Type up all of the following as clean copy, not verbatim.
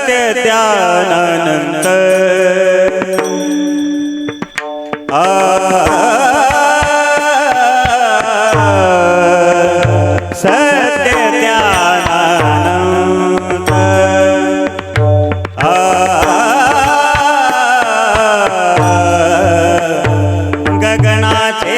सत्य ज्ञानानंद सत्य ज्ञानानंद गगनाचे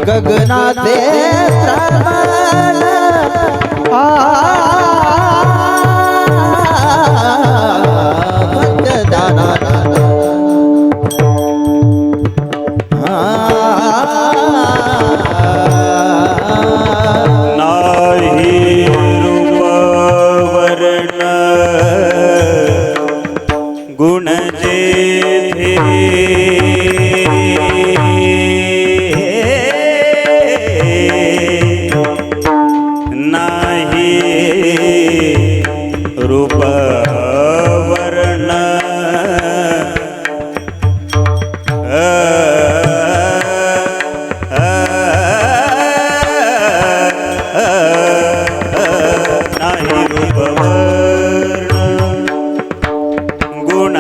गगनाचे श्रवण सत्य ज्ञानानंद नाही रूप वर्ण गुण जेथे नाही रूप वर्ण नाही रूप वर्ण गुण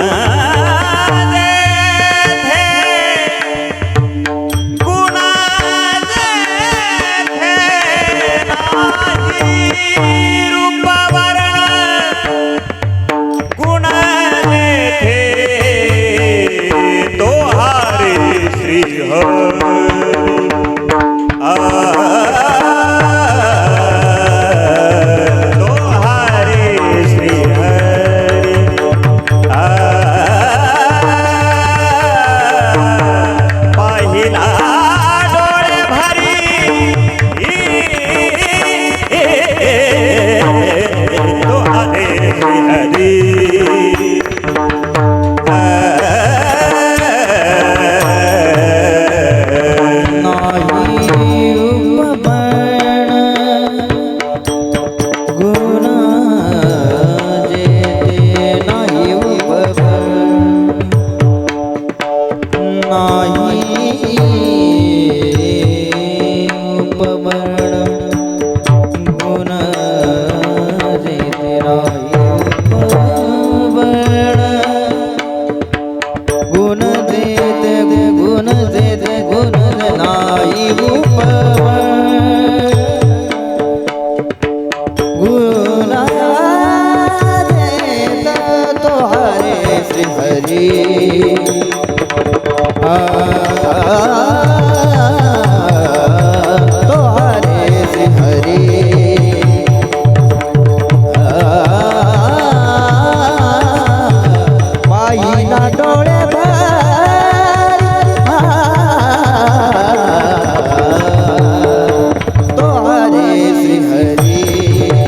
हरी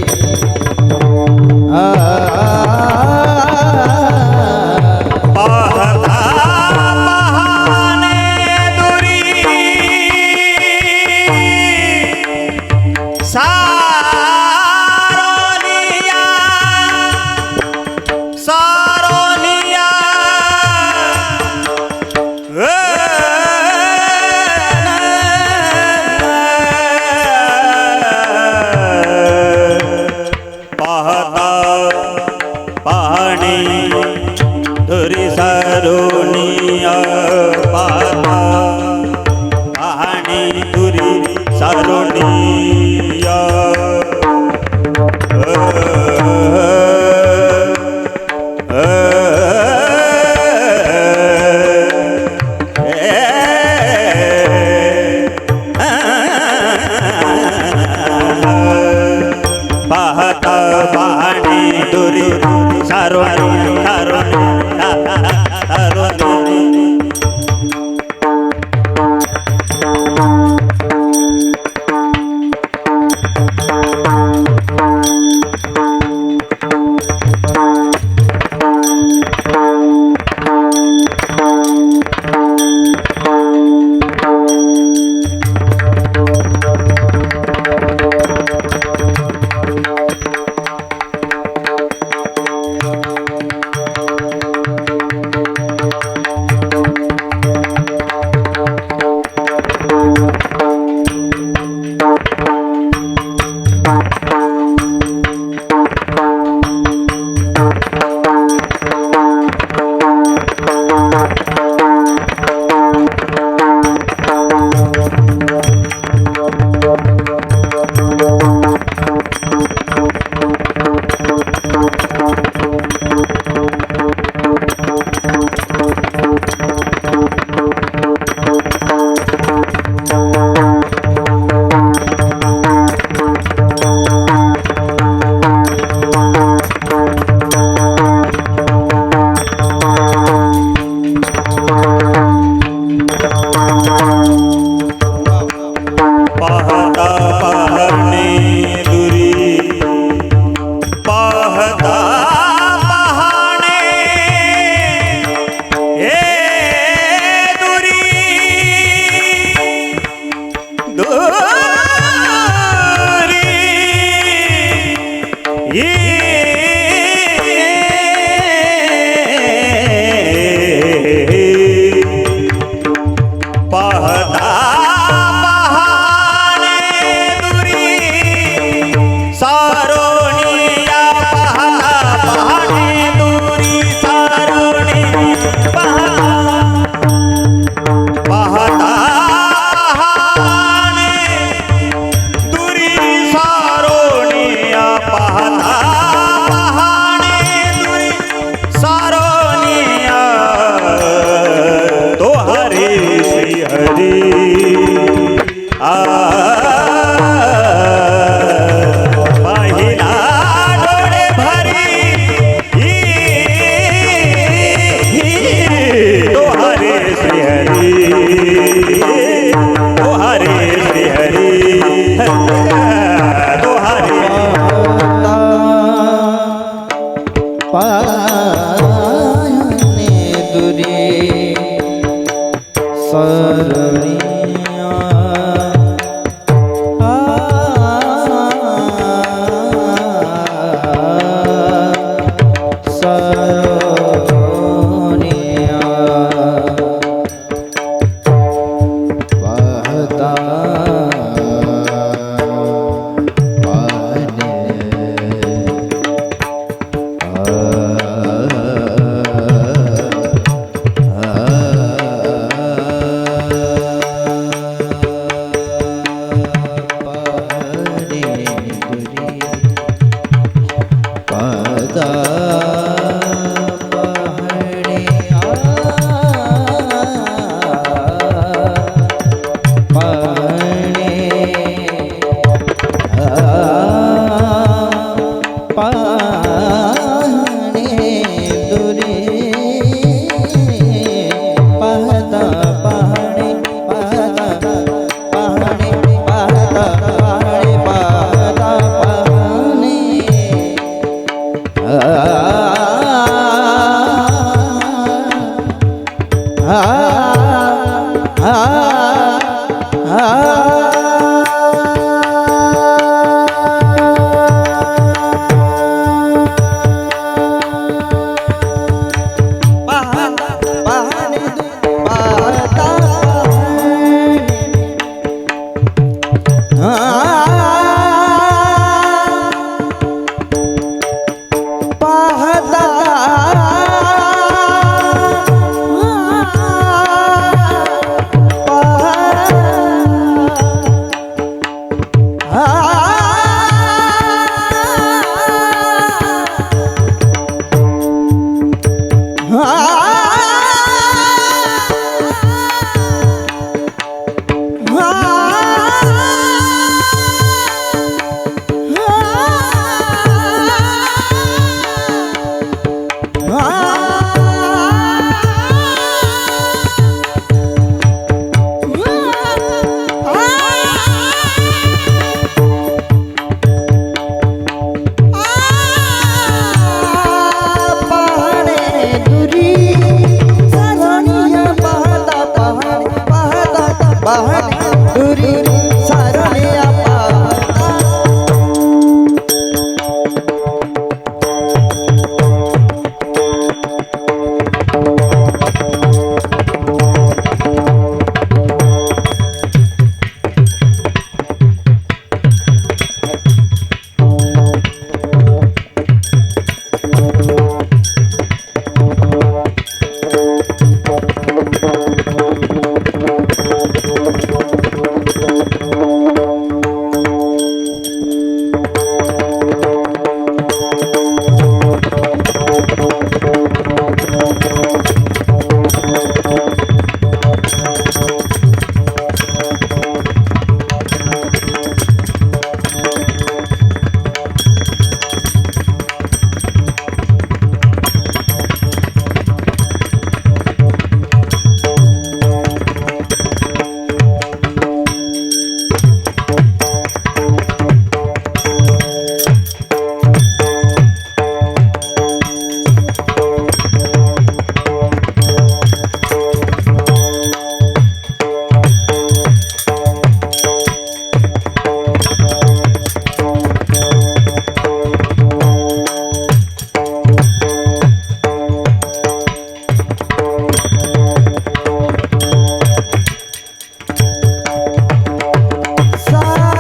सारुनिया पाहता पाहणे दुरी सारुणी सारुणी सारुणी पाहता पाहणे दुरी पाहता पाहणे हे दुरी पाहता सारोनिया पाहता पाहणे दुरी सारोनिया पाहता पाहणे दुरी सारोनिया पाहता पाहणे दुरी सारोनिया तो हरी श्री हरी पाहणे दुरी सारुनिया सारुनिया पाहता पाहणे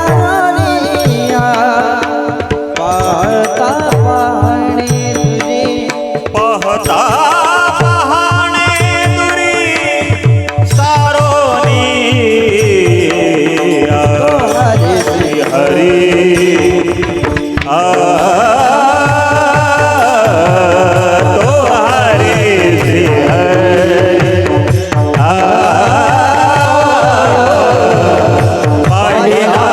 सारोनिया पाहता पाहणे तुझे पाहता पाहणे दुरी सारोनी हरी श्री हरी आ तो हरी श्री हरी आ पाहिला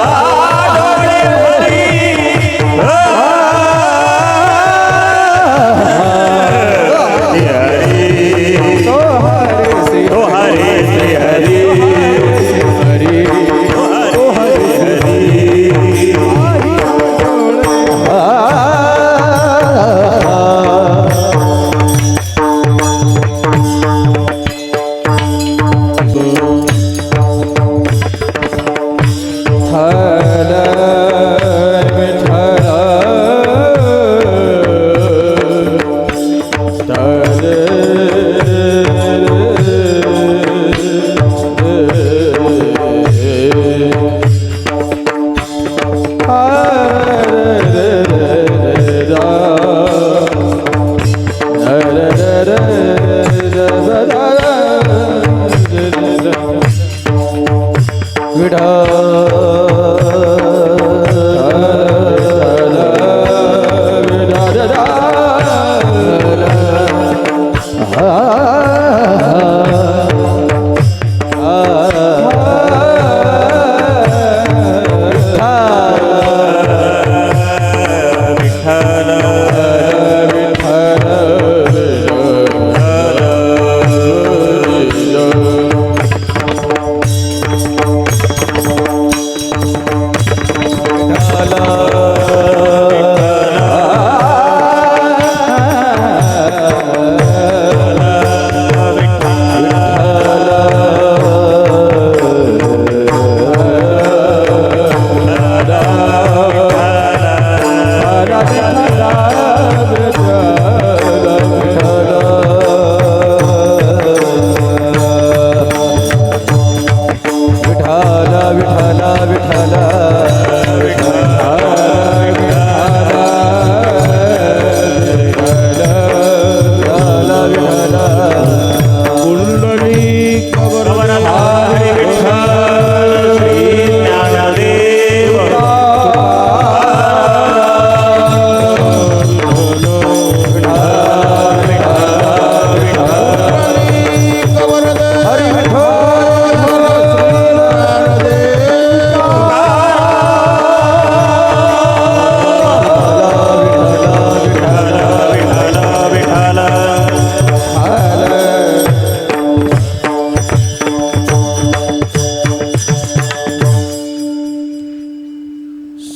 डोळे भरी तो हरी श्री हरी तो हरी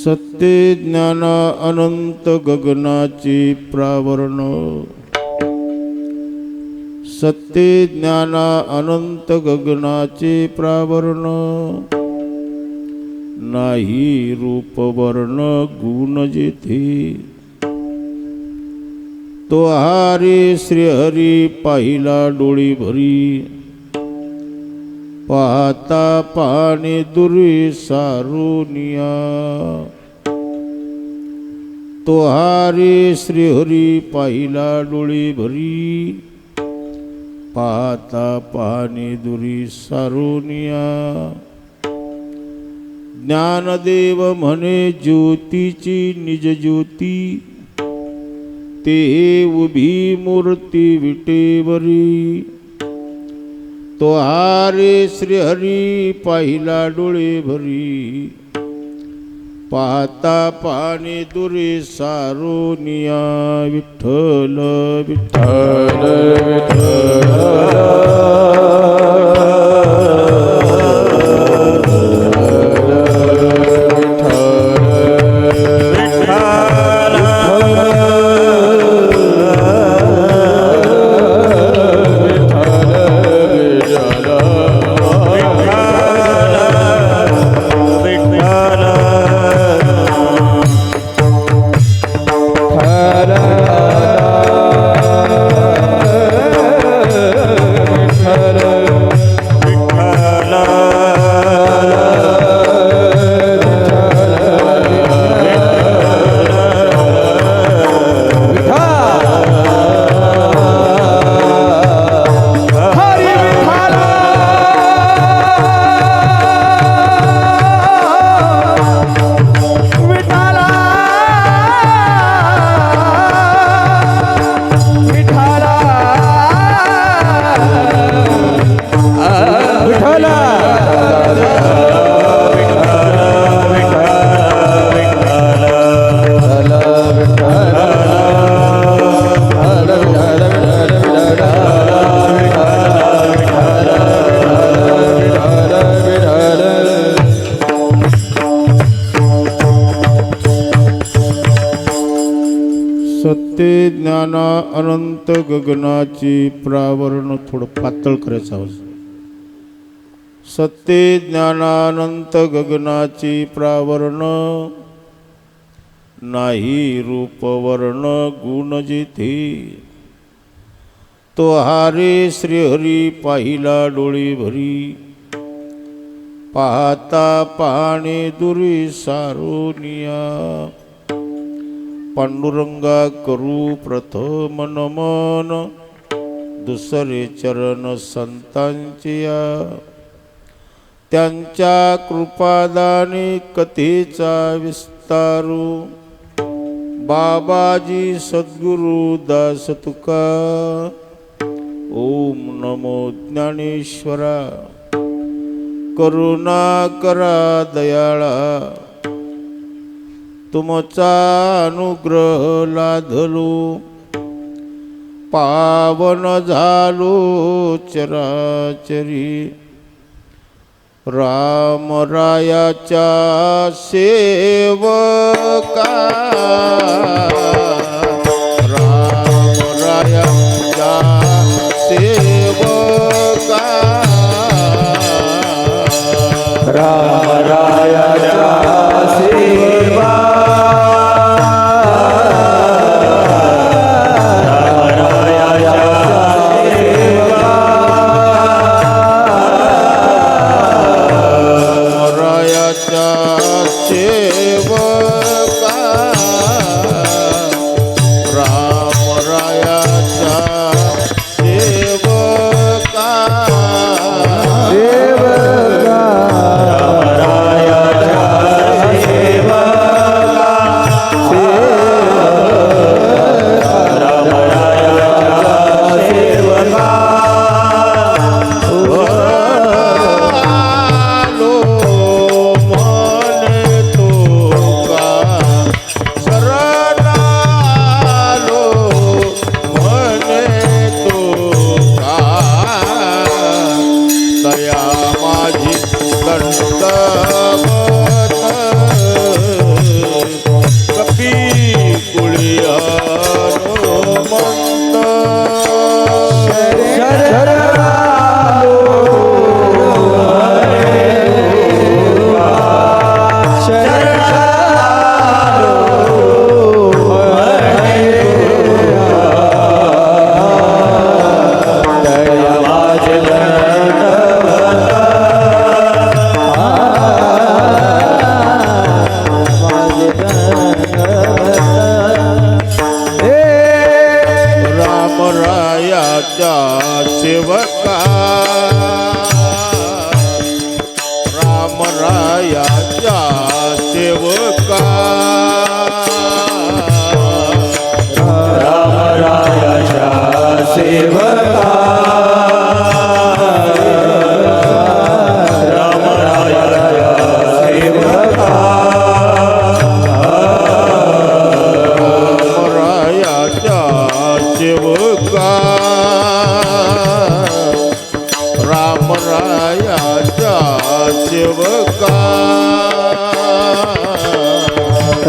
सत्य ज्ञान अनंत गगनाची प्रावरण सत्य ज्ञान अनंत गगनाचे प्रावरण नाही रूप वर्ण गुण जेथे तो हारे श्रीहरी पाहिला डोळी भरी पाहता पाहणे दुरी सारुनिया तो हारे श्रीहरी पाहिला डोळी भरी पाहता पाहणे दुरी सारुनिया ज्ञानदेव म्हणे ज्योतीची निज ज्योती ते उभी मूर्ती विटेवरी तो हारे श्रीहरी पाहिला डोळे भरी पाहता पाणी दुरे सारोनिया विठ्ठल विठ्ठल सत्य ज्ञाना अनंत गगनाची प्रावरण थोडं पातळ करायचं आवाज. सत्य ज्ञानानंत गगनाची प्रावरण नाही रूप वर्ण गुण जेथे तो हारे श्रीहरी पाहिला डोळे भरी पाहता पाहणे दुरी सारोनिया पांडुरंगा करू प्रथम नमन दुसरे चरण संतांचे या त्यांच्या कृपादाने कथेचा विस्तारू बाबाजी सद्गुरु दास तुका ओम नमो ज्ञानेश्वरा करुणा करा दयाळा तुमचा अनुग्रह लाधलो पावन झालो चराचरी राम रायाच्या सेवका राम रायाच्या सेवका राम रायाच्या सेवा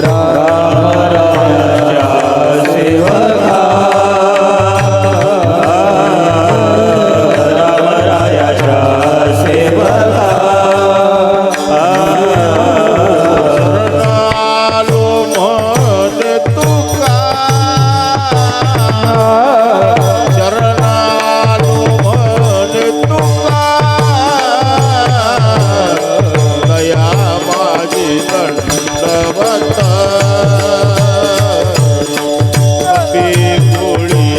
रामरायाच्या सेवका रामरायाच्या सेवका शरणालो म्हणे तुका शरणालो म्हणे तुका दया माझी दंडवत कपी गोळी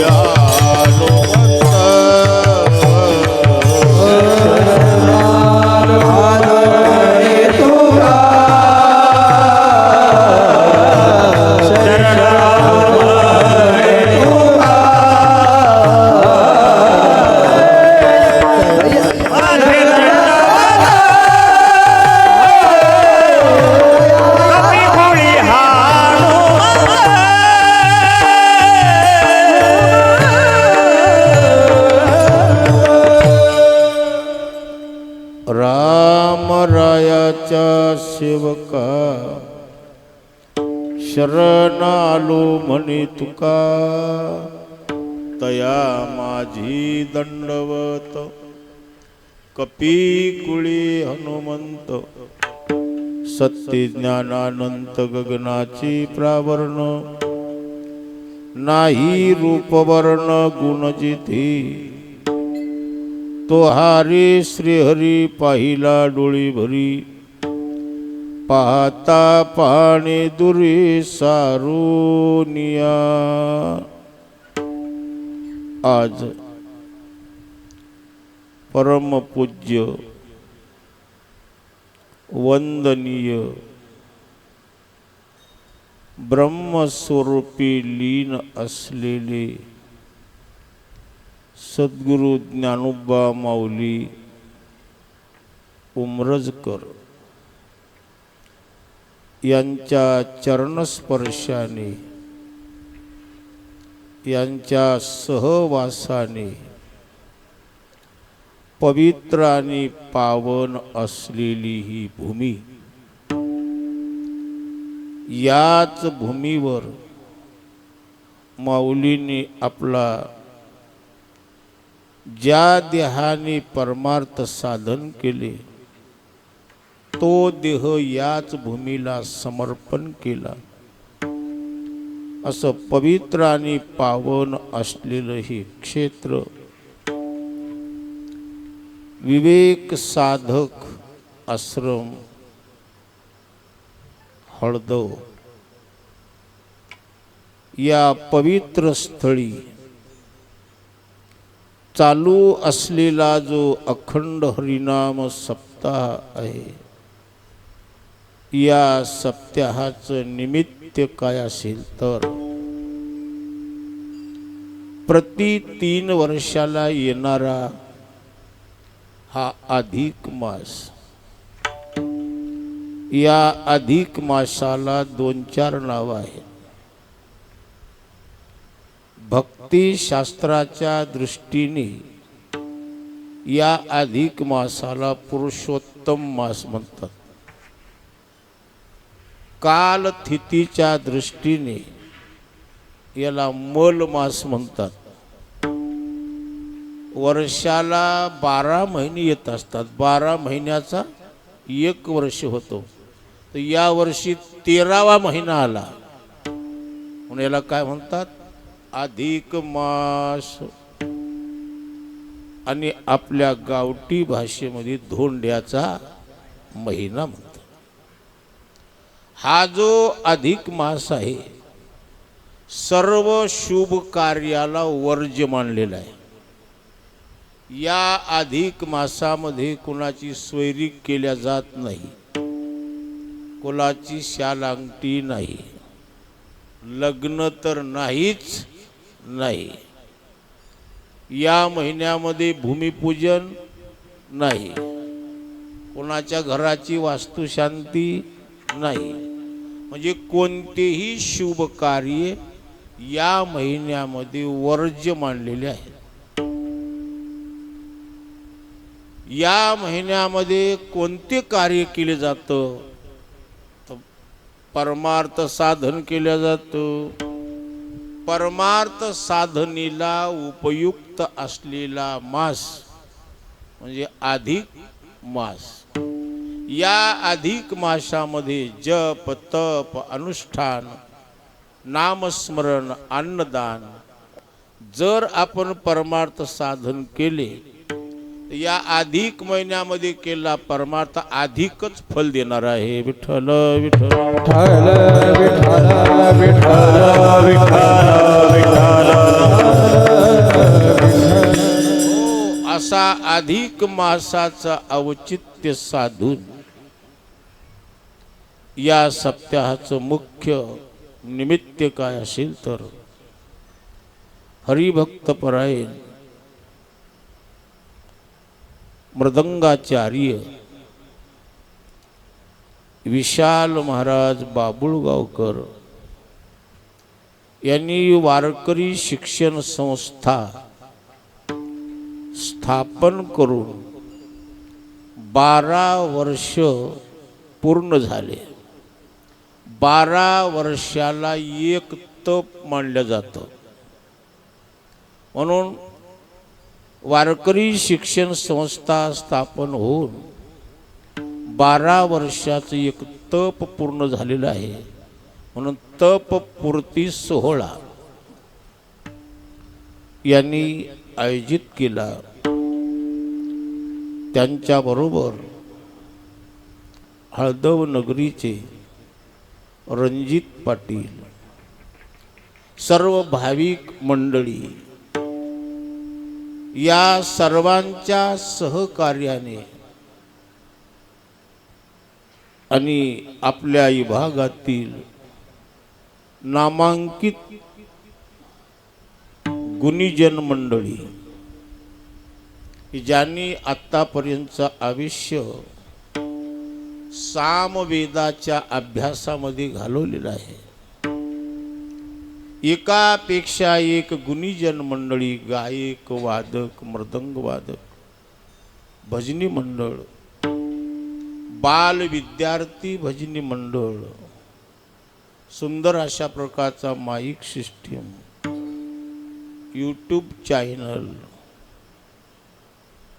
रामरायाच्या सेवका शरणालो म्हणे तुका तया माझी दंडवत कपी कुळी हनुमंत सत्य ज्ञानानंत गगनाची प्रावरण नाही रूपवर्ण गुण जिथे तो हारी श्रीहरी पाहिला डोळी भरी पाहता पाहणे दुरी सारुनिया आज परमपूज्य वंदनीय ब्रह्मस्वरूपी लीन असलेले सद्गुरु ज्ञानोबा माऊली उमरजकर यांच्या चरणस्पर्शाने यांच्या सहवासाने पवित्र आणि पावन असलेली ही भूमी, याच भूमीवर माऊलीने आपला ज्या देहाने परमार्थ साधन केले तो देह याच भूमीला समर्पण केला. असं पवित्र आणि पावन असलेलं हे क्षेत्र विवेक साधक आश्रम हळदव या पवित्र स्थळी चालू असलेला जो अखंड हरिनाम सप्ताह आहे, या सप्ताहाचं निमित्त काय असेल तर प्रति 3 वर्षाला येणारा हा अधिक मास. या अधिक मासाला 2-4 नाव आहेत. भक्ती शास्त्राच्या दृष्टीने या अधिक मासाला पुरुषोत्तम मास म्हणतात. कालथितीच्या दृष्टीने याला मल मास म्हणतात. वर्षाला 12 महिने येत असतात. 12 महिन्याचा 1 वर्ष होतो. तर या वर्षी 13वा महिना आला म्हणून याला काय म्हणतात, अधिक मास. आणि आपल्या गावठी भाषेमध्ये धोंड्याचा महिना म्हणतात. हा जो अधिक मास आहे सर्व शुभ कार्याला वर्ज्य मानलेला आहे. या अधिक मासामध्ये कुणाची स्वैरिक केल्या जात नाही, कुणाची शाल अंगठी नाही, लग्न तर नाहीच नाही. या महिन्यामध्ये भूमिपूजन नाही, कोणाच्या घराची वास्तुशांती नाही. म्हणजे कोणतेही शुभ कार्य या महिन्यामध्ये वर्ज्य मानलेले आहेत. या महिन्यामध्ये कोणते कार्य केले जातं, परमार्थ साधन केलं जातं. परमार्थ साधनेला उपयुक्त असलेला मास म्हणजे अधिक मास. या अधिक मासामध्ये जप तप अनुष्ठान नामस्मरण अन्नदान जर आपण परमार्थ साधन केले, या अधिक महिन्यामध्ये केला परमार्थ अधिकच फल देणार आहे. विठ्ठल विठ्ठल विठ्ठल विठ्ठल असा अधिक मासाचा औचित्य साधून या सप्ताहाचं मुख्य निमित्त काय असेल तर हरिभक्तपरायण मृदंगाचार्य विशाल महाराज बाबुळगावकर यांनी वारकरी शिक्षण संस्था स्थापन करून 12 वर्ष पूर्ण झाले. 12 वर्षाला एक तप मानलं जातं. म्हणून वारकरी शिक्षण संस्था स्थापन होऊन 12 वर्षाचं एक तप पूर्ण झालेलं आहे. म्हणून तप पूर्ती सोहळा यांनी आयोजित केला. त्यांच्याबरोबर हळदव नगरीचे रणजित पाटील, सर्व भाविक मंडळी या सर्वांच्या सहकार्याने आणि आपल्या विभागातील नामांकित गुणीजन मंडळी ज्यांनी आत्तापर्यंतचं आयुष्य सामवेदाच्या अभ्यासामध्ये घालवलेलं आहे. एकापेक्षा एक गुणीजन मंडळी, गायक वादक मृदंग वादक, भजनी मंडळ, बाल विद्यार्थी भजनी मंडळ, सुंदर अशा प्रकारचा माईक सिस्टीम, यूट्यूब चॅनल,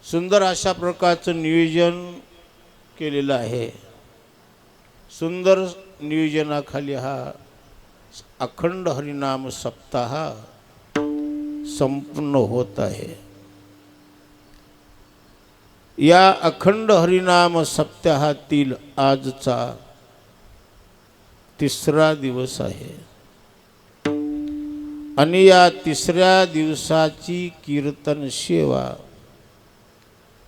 सुंदर अशा प्रकारचं नियोजन केलेलं आहे. सुंदर नियोजनाखाली हा अखंड हरिनाम सप्ताह संपन्न होत आहे. या अखंड हरिनाम सप्ताहातील आजचा 3रा दिवस आहे आणि या 3ऱ्या दिवसाची कीर्तन सेवा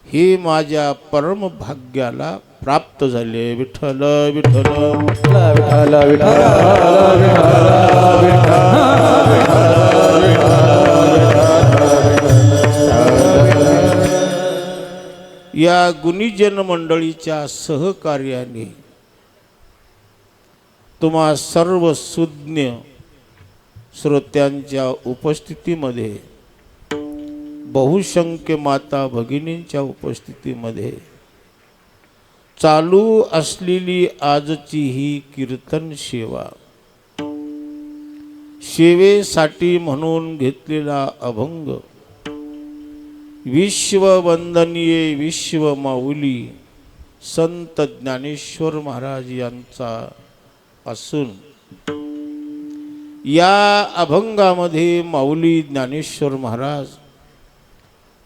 ही माझ्या परम भाग्याला प्राप्त झाले. विठ्ठल विठ्ठल विठ्ठल विठ्ठल या गुणीजन मंडळीच्या सहकार्याने तुम्हा सर्व सुज्ञ श्रोत्यांच्या उपस्थितीमध्ये, बहुसंख्य माता भगिनींच्या उपस्थितीमध्ये चालू असलेली आजची ही कीर्तन सेवा, सेवेसाठी म्हणून घेतलेला अभंग विश्ववंदनीय विश्वमाऊली संत ज्ञानेश्वर महाराज यांचा असून या अभंगामध्ये माऊली ज्ञानेश्वर महाराज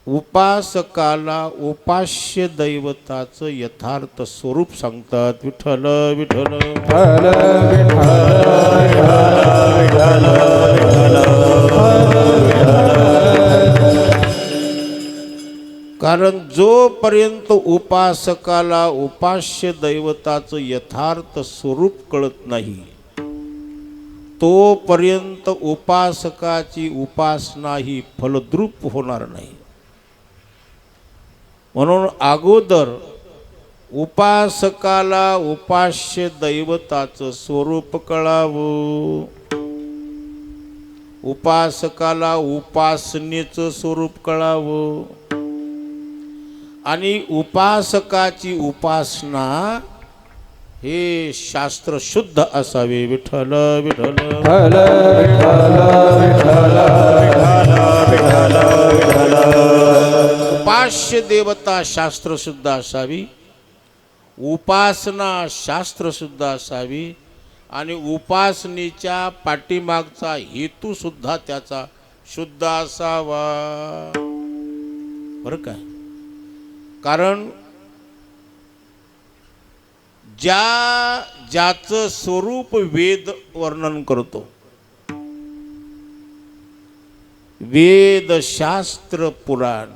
उपासकाला उपास्य दैवताचं यथार्थ स्वरूप सांगतात. विठ्ठल विठ्ठल कारण जोपर्यंत उपासकाला उपास्य दैवताचं यथार्थ स्वरूप कळत नाही, तोपर्यंत उपासकाची उपासना ही फलद्रूप होणार नाही. म्हणून अगोदर उपासकाला उपास्य दैवताचं स्वरूप कळावं, उपासकाला उपासनेचं स्वरूप कळावं आणि उपासकाची उपासना हे शास्त्र शुद्ध असावे. विठ्ठल विठ्ठल विठ्ठल विठ्ठल विठ्ठल उपास्य देवता शास्त्र शुद्ध असावी, उपासना शास्त्र शुद्ध असावी आणि उपासनेच्या पाठीमागचा हेतू सुद्धा त्याचा शुद्ध असावा. बरं काय, कारण ज्याचं स्वरूप वेद वर्णन करतो, वेद शास्त्र पुराण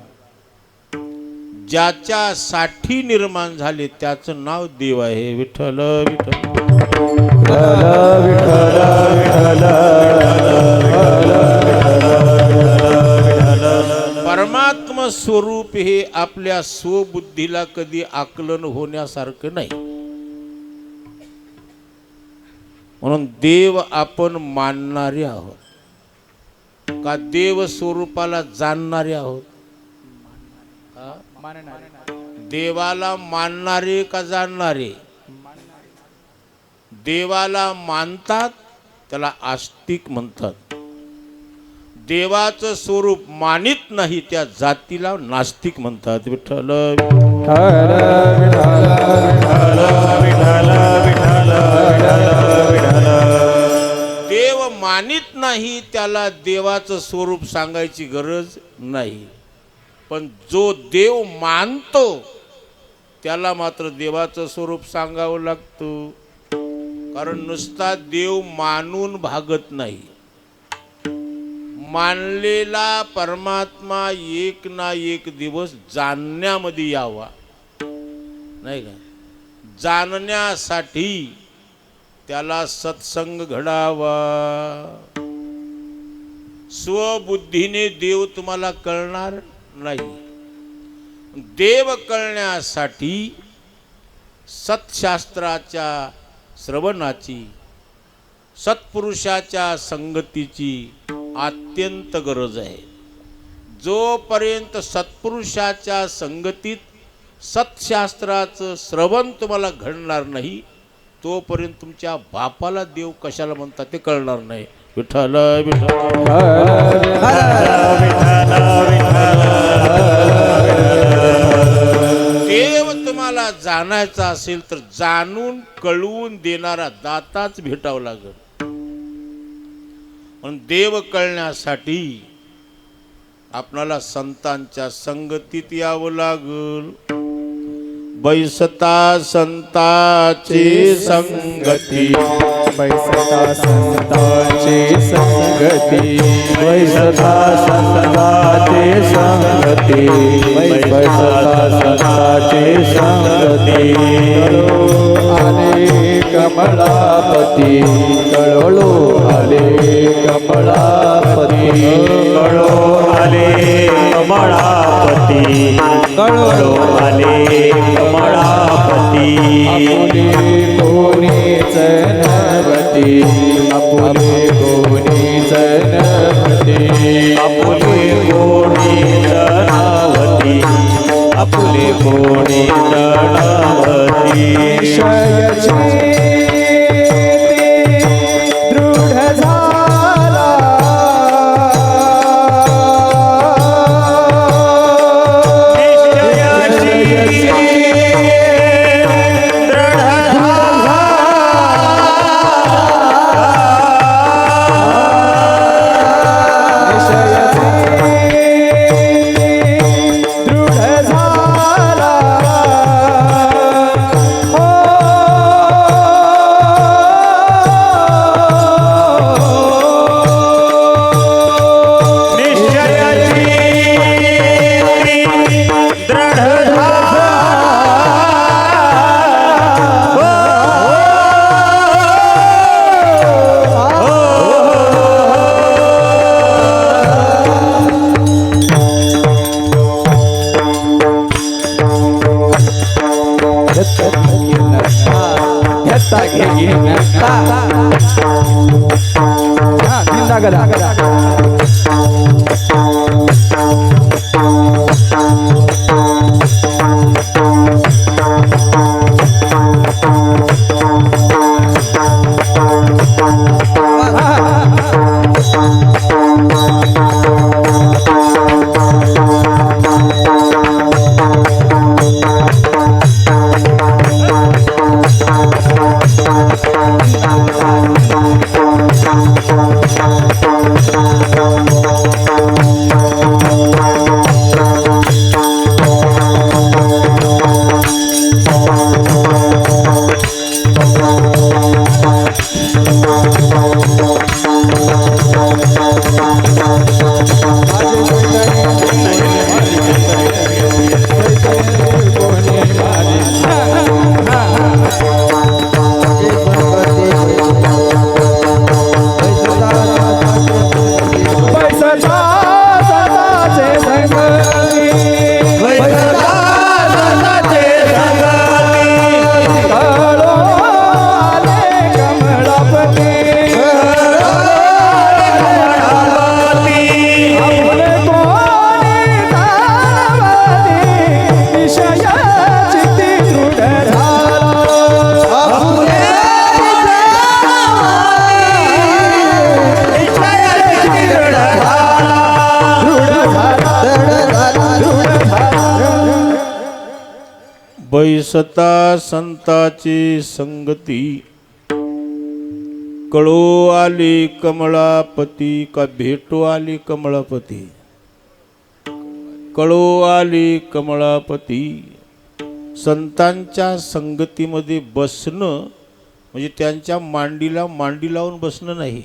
ज्याच्यासाठी निर्माण झाले त्याचं नाव देव आहे. विठ्ठल विठ्ठल परमात्म स्वरूप हे आपल्या स्वबुद्धीला कधी आकलन होण्यासारखं नाही. म्हणून देव आपण मानणारे आहोत का देव स्वरूपाला जाणणारे आहोत? देवाला मानणारे का जाणणारे? देवाला मानतात त्याला आस्तिक म्हणतात. देवाचं स्वरूप मानित नाही त्या जातीला नास्तिक म्हणतात. विठ्ठल देव मानित नाही त्याला देवाचं स्वरूप सांगायची गरज नाही, पण जो देव मानतो त्याला मात्र देवाचं स्वरूप सांगावं लागतं. कारण नुसता देव मानून भागत नाही. मानलेला परमात्मा एक ना एक दिवस जाणण्यामध्ये यावा, नाही का? जाणण्यासाठी त्याला सत्संग घडावा. स्वबुद्धीने देव तुम्हाला कळणार नाही. देव कळण्यासाठी सत्शास्त्राच्या श्रवणाची, सत्पुरुषाच्या संगतीची अत्यंत गरज आहे. जोपर्यंत सत्पुरुषाच्या संगतीत सत्शास्त्राचं श्रवण तुम्हाला घडणार नाही तोपर्यंत तुमच्या बापाला देव कशाला म्हणतात ते कळणार नाही. विठ्ठल विठ्ठल देव तुम्हाला जाणायचा असेल तर जाणून कळवून देणारा दाताच भेटावं लागेल. पण देव कळण्यासाठी आपणाला संतांच्या संगतीत यावं लागल. बैसता संताची संगती, बैसता संतांची संगती, बैसता संतांची संगती, बैसता संतांची संगती. आले कमलापती, कळोळो आले कमलापती, कळो आले कमळापती, कळो आले कमळापती. आपुले कोणीच नव्हती, आपुले कोणीच नव्हती, आपुले कोणी जनावती, आपुले कोणी जनावती. विषयाची दृढ झाला, बैसता सताचे संगती कळो आले कमळापती आपले कोणी तावती विषय चित्ती दृढ बैसता संताची संगती कळो आली कमळापती का भेटो आली कमळापती कळो आली कमळापती संतांच्या संगतीमध्ये बसणं म्हणजे त्यांच्या मांडीला मांडी लावून बसणं नाही.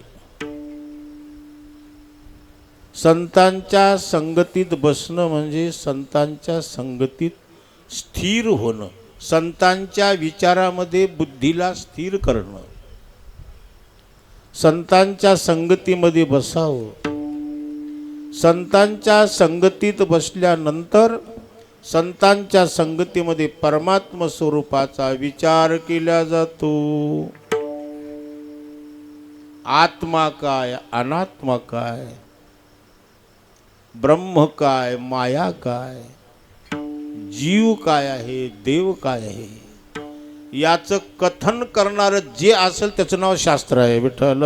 संतांच्या संगतीत बसणं म्हणजे संतांच्या संगतीत स्थिर होणं, संतांच्या विचारामध्ये बुद्धीला स्थिर करणं. संतांच्या संगतीमध्ये बसावं. संतांच्या संगतीत बसल्यानंतर संतांच्या संगतीमध्ये परमात्म स्वरूपाचा विचार केला जातो. आत्मा काय, अनात्मा काय, ब्रह्म काय, माया काय, जीव काय आहे, देव काय आहे, याचं कथन करणारं जे असेल त्याचं नाव शास्त्र आहे. विठ्ठल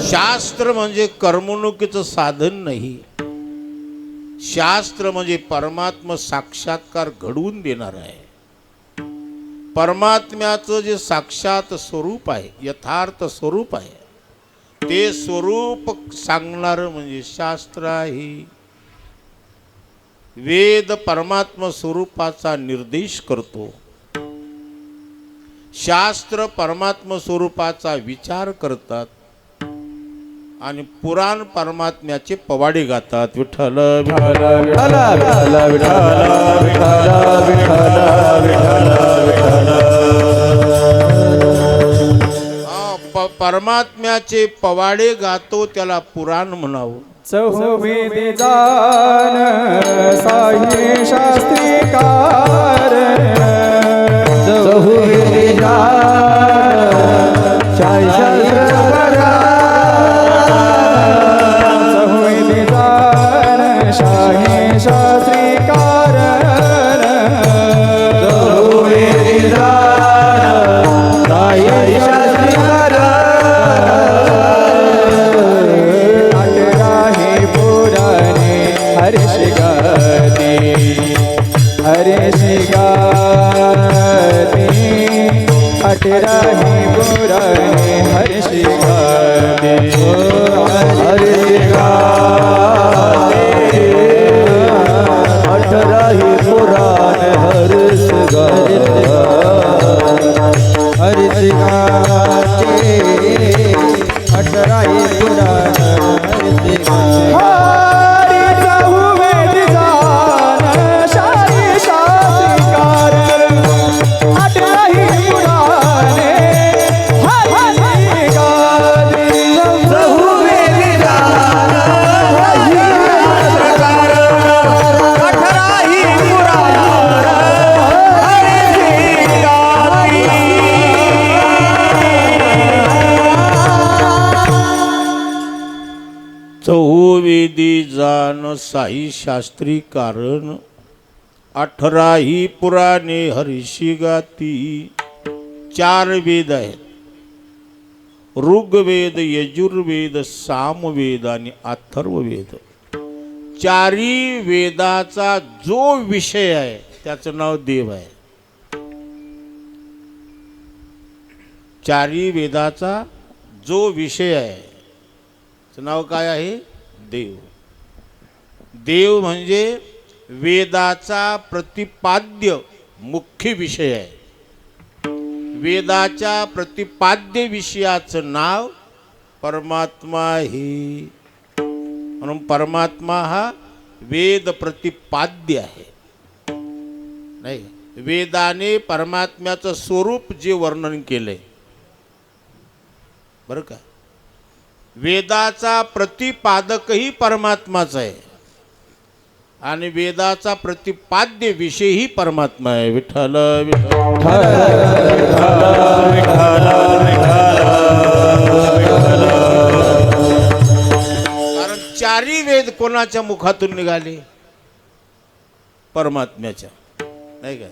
शास्त्र म्हणजे करमणुकीचं साधन नाही. शास्त्र म्हणजे परमात्मा साक्षात्कार घडवून देणार आहे. परमात्म्याचं जे साक्षात स्वरूप आहे, यथार्थ स्वरूप आहे, ते स्वरूप सांगणारं म्हणजे शास्त्र आहे. वेद परमात्म स्वरूपाचा निर्देश करतो. शास्त्र परमात्म स्वरूपाचा विचार करतात आणि पुराण परमात्म्याचे पवाडे गातात. विठ्ठल परमात्म्याचे पवाडे गातो त्याला पुराण म्हणावं. चहुवेदी जान साई शास्त्रीकार चहुवेदी जान साई शास्त्रकार चहुवेदी जान साई शास्त्रीकार चहुवेदी जान साई शास्त्रीकार अठराही पुराणे हर्षी गाते हर्षी गाते अठराही पुराण हर्ष गाते हर्षी गाते अठराही पुराण हर्षी गाते. चहुवेदी जान साई शास्त्री कारण 18 पुराणे हर्षी गाती. 4 वेद आहेत. ऋग्वेद, यजुर्वेद, सामवेद आणि अथर्ववेद. चारी वेदाचा जो विषय आहे त्याचं नाव देव आहे. चारी वेदाचा जो विषय आहे त्याचं नाव काय आहे? देव. देव म्हणजे वेदाचा प्रतिपाद्य मुख्य विषय आहे. वेदाच्या प्रतिपाद्य विषयाचं नाव परमात्मा आहे. म्हणून परमात्मा हा वेद प्रतिपाद्य आहे. नाही, वेदाने परमात्म्याचं स्वरूप जे वर्णन केलंय बरं का, वेदाचा प्रतिपादकही परमात्माच आहे आणि वेदाचा प्रतिपाद्य विषयही परमात्मा आहे. विठ्ठल विठ्ठल कारण चारी वेद कोणाच्या मुखातून निघाले? परमात्म्याच्या. नाही काय?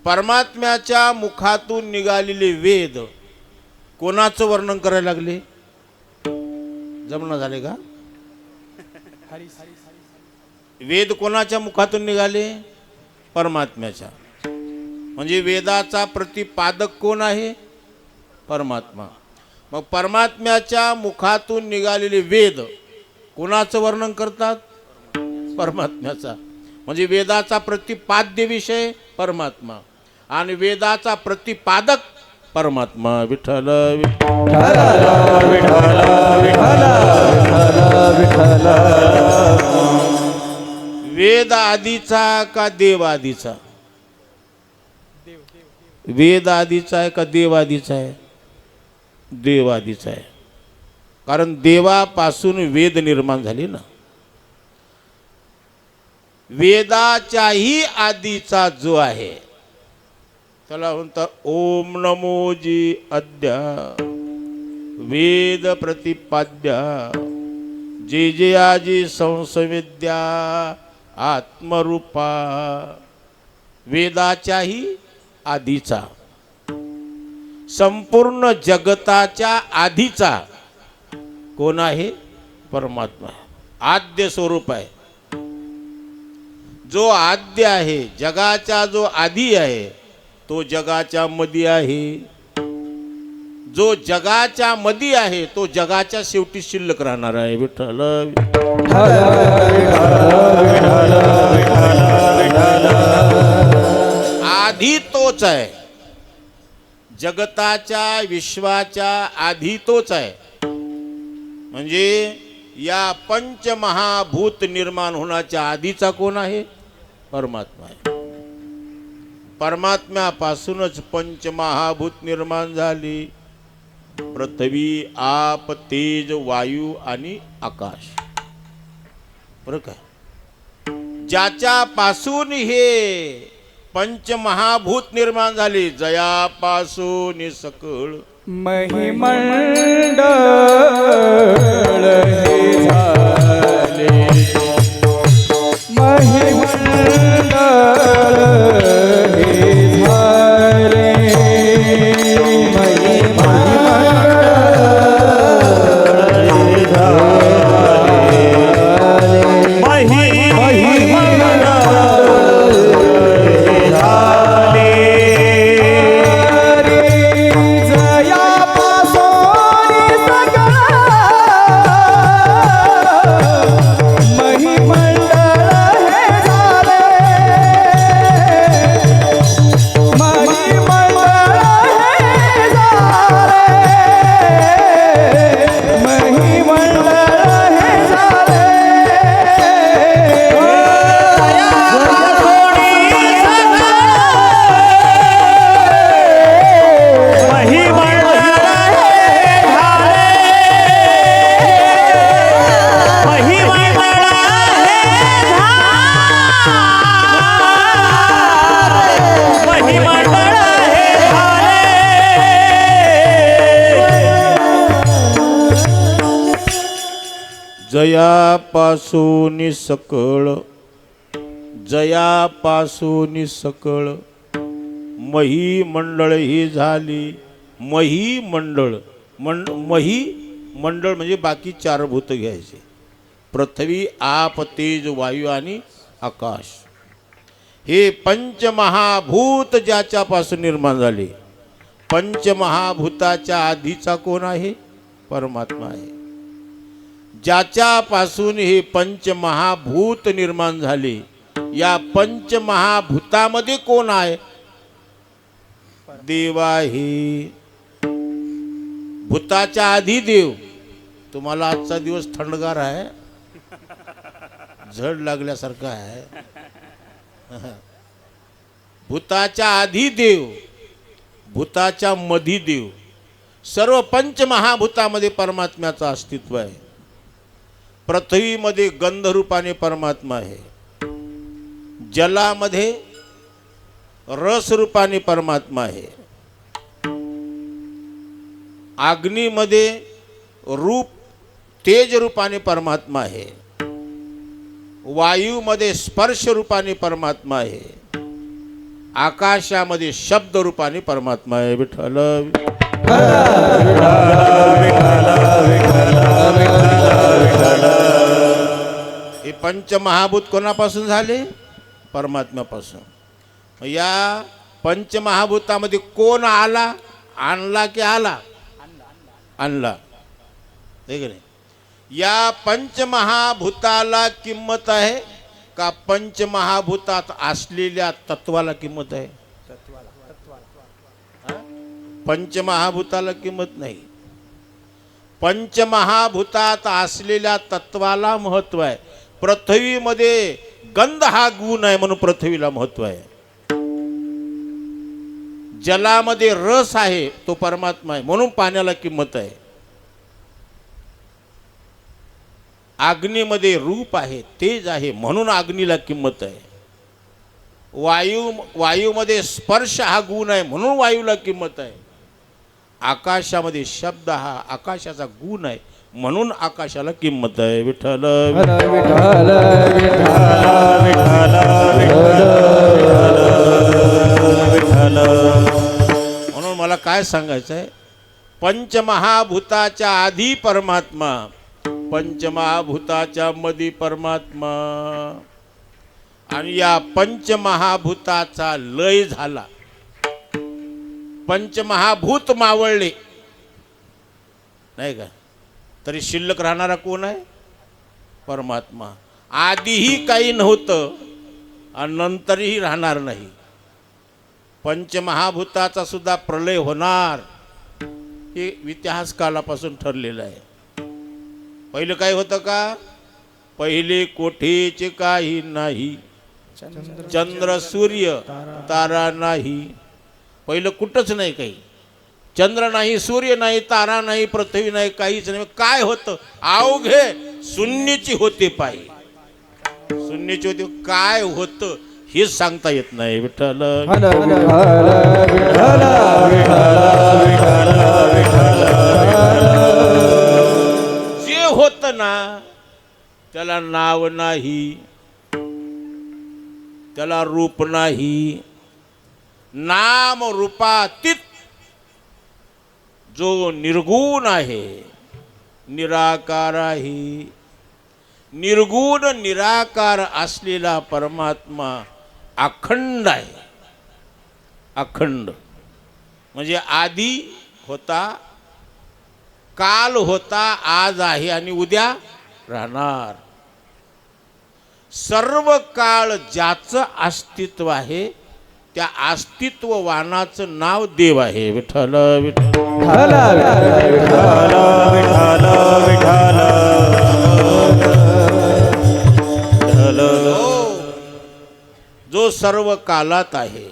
परमात्म्याच्या मुखातून निघालेले वेद कोणाचं वर्णन करायला लागले? जमणं झाले का? वेद कोणाच्या मुखातून निघाले? परमात्म्याच्या. म्हणजे वेदाचा प्रतिपादक कोण आहे? परमात्मा. मग परमात्म्याच्या मुखातून निघालेले वेद कोणाचं वर्णन करतात? परमात्म्याचा. म्हणजे वेदाचा प्रतिपाद्य विषय परमात्मा आणि वेदाचा प्रतिपादक परमात्मा. विठ्ठल विठ्ठल विठ्ठल विठ्ठल. वेद आधीचा का देव आधीचा? वेद आधीचा आहे का देव आधीचा आहे? देव आधीचा आहे. कारण देवापासून वेद निर्माण झाले ना. वेदाच्याही आधीचा जो आहे त्याला म्हणतात ओम नमो जी अद्या वेद प्रतिपाद्या जे जे आजी संसविद्या आत्मरूपा. वेदाच्याही आधीचा, संपूर्ण जगताच्या आधीचा कोण आहे? परमात्मा. आद्य स्वरूप आहे. जो आद्य आहे, जगाचा जो आधी आहे तो जगाच्या मध्ये आहे. जो जगाच्या मध्ये आहे तो जगाच्या शेवटी शिल्लक राहणार आहे. विठ्ठल आधी तोच आहे. जगताच्या विश्वाच्या आधी तोच आहे. म्हणजे या पंचमहाभूत निर्माण होण्याच्या आधीचा कोण आहे? परमात्मा आहे. परमात्म्यापासूनच पंचमहाभूत निर्माण झाली. पृथ्वी, आप, तेज, वायू आणि आकाश. बरं का? ज्याच्यापासून हे पंचमहाभूत निर्माण झाले, जयापासून सकळ महिमंडळ हे झाले. महिमंडळ हे झाले. जयापासून सकळ, जयापासून सकळ मही मंडळ ही झाली. मही मंडळ, मही मंडळ म्हणजे बाकी चार भूत घ्यायचे. पृथ्वी, आप, तेज, वायू आणि आकाश हे पंचमहाभूत ज्याच्यापासून निर्माण झाले. पंचमहाभूताच्या आधीचा कोण आहे? परमात्मा आहे. ज्याच्यापासून हे पंचमहाभूत निर्माण झाले, या पंचमहाभूतामध्ये कोण आहे? देव आहे. भूताच्या आधी देव. तुम्हाला आजचा दिवस थंडगार आहे, झड लागल्यासारखं आहे. भूताच्या आधी देव, भूताच्या मधी देव. सर्व पंचमहाभूतामध्ये परमात्म्याचं अस्तित्व आहे. पृथ्वीमध्ये गंधरूपाने परमात्मा आहे. जलामध्ये रसरूपाने परमात्मा आहे. अग्नीमध्ये रूप तेज रूपाने परमात्मा आहे. वायूमध्ये स्पर्श रूपाने परमात्मा आहे. आकाशामध्ये शब्द रूपाने परमात्मा आहे. विठ्ठल हे पंचमहाभूत कोणापासून झाले? परमात्म्यापासून. या पंचमहाभूतामध्ये कोण आला? आणला की आला? आणला. हे की नाही? या पंचमहाभूताला किंमत आहे का पंचमहाभूतात असलेल्या तत्वाला किंमत आहे? पंचमहाभूताला किंमत नाही. पंचमहाभूतात असलेल्या तत्वाला महत्व आहे. पृथ्वीमध्ये गंध हा गुण आहे म्हणून पृथ्वीला महत्व आहे. जलामध्ये रस आहे तो परमात्मा आहे म्हणून पाण्याला किंमत आहे. अग्नीमध्ये रूप आहे, तेज आहे म्हणून अग्नीला किंमत आहे. वायूमध्ये स्पर्श हा गुण आहे म्हणून वायूला किंमत आहे. आकाशामध्ये शब्द हा आकाशाचा गुण आहे म्हणून आकाशाला किंमत आहे. विठ्ठल म्हणून मला काय सांगायचं आहे? पंचमहाभूताच्या आधी परमात्मा, पंचमहाभूताच्या मध्ये परमात्मा, आणि या पंचमहाभूताचा लय झाला. पंचमहाभूत मावळले नाही का, तरी शिल्लक राहणारा कोण आहे? परमात्मा. आधीही काही नव्हतं आणि नंतरही राहणार नाही. पंचमहाभूताचा सुद्धा प्रलय होणार हे इतिहास कालापासून ठरलेलं आहे. पहिलं काय होतं का? पहिले कोठेचे काही नाही, चंद्र सूर्य तारा नाही. पहिलं कुठंच नाही काही. चंद्र नाही, सूर्य नाही, तारा नाही, पृथ्वी नाही, काहीच नाही. काय होतं? अवघे शून्याची होते पायी. शून्याची होते. काय होतं हेच सांगता येत नाही. विठ्ठल जे होत ना त्याला नाव नाही, त्याला रूप नाही. नाम रूपातीत जो निर्गुण आहे, निराकार आहे. निर्गुण निराकार असलेला परमात्मा अखंड आहे. अखंड म्हणजे आधी होता, काल होता, आज आहे आणि उद्या राहणार. सर्व काळ ज्याचं अस्तित्व आहे त्या अस्तित्ववानाचं नाव देव आहे. विठ्ठल विठ्ठल जो सर्व कालात आहे,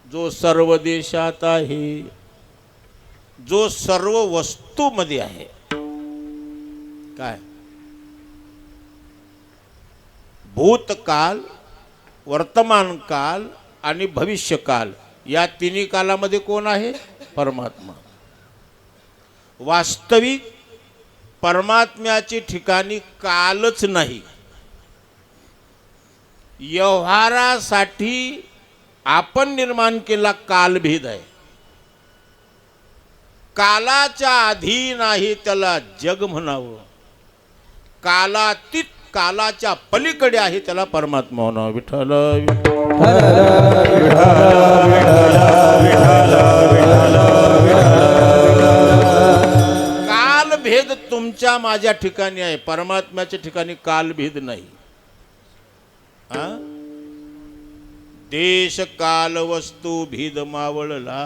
जो सर्व देशात आहे, जो सर्व वस्तूमध्ये आहे. काय? भूतकाल, वर्तमान काल आणि भविष्यकाल या तिन्ही कालामध्ये कोण आहे? परमात्मा. वास्तविक परमात्म्याची ठिकाणी कालच नाही. व्यवहारासाठी आपण निर्माण केला कालभेद आहे. कालाच्या अधीन आहे त्याला जग म्हणावं. कालातीत कालाच्या पलीकडे आहे त्याला परमात्मा म्हणावं. विठ्ठल कालभेद तुमच्या माझ्या ठिकाणी आहे, परमात्म्याच्या ठिकाणी कालभेद नाही. हा? देश काल वस्तू भेद मावळला,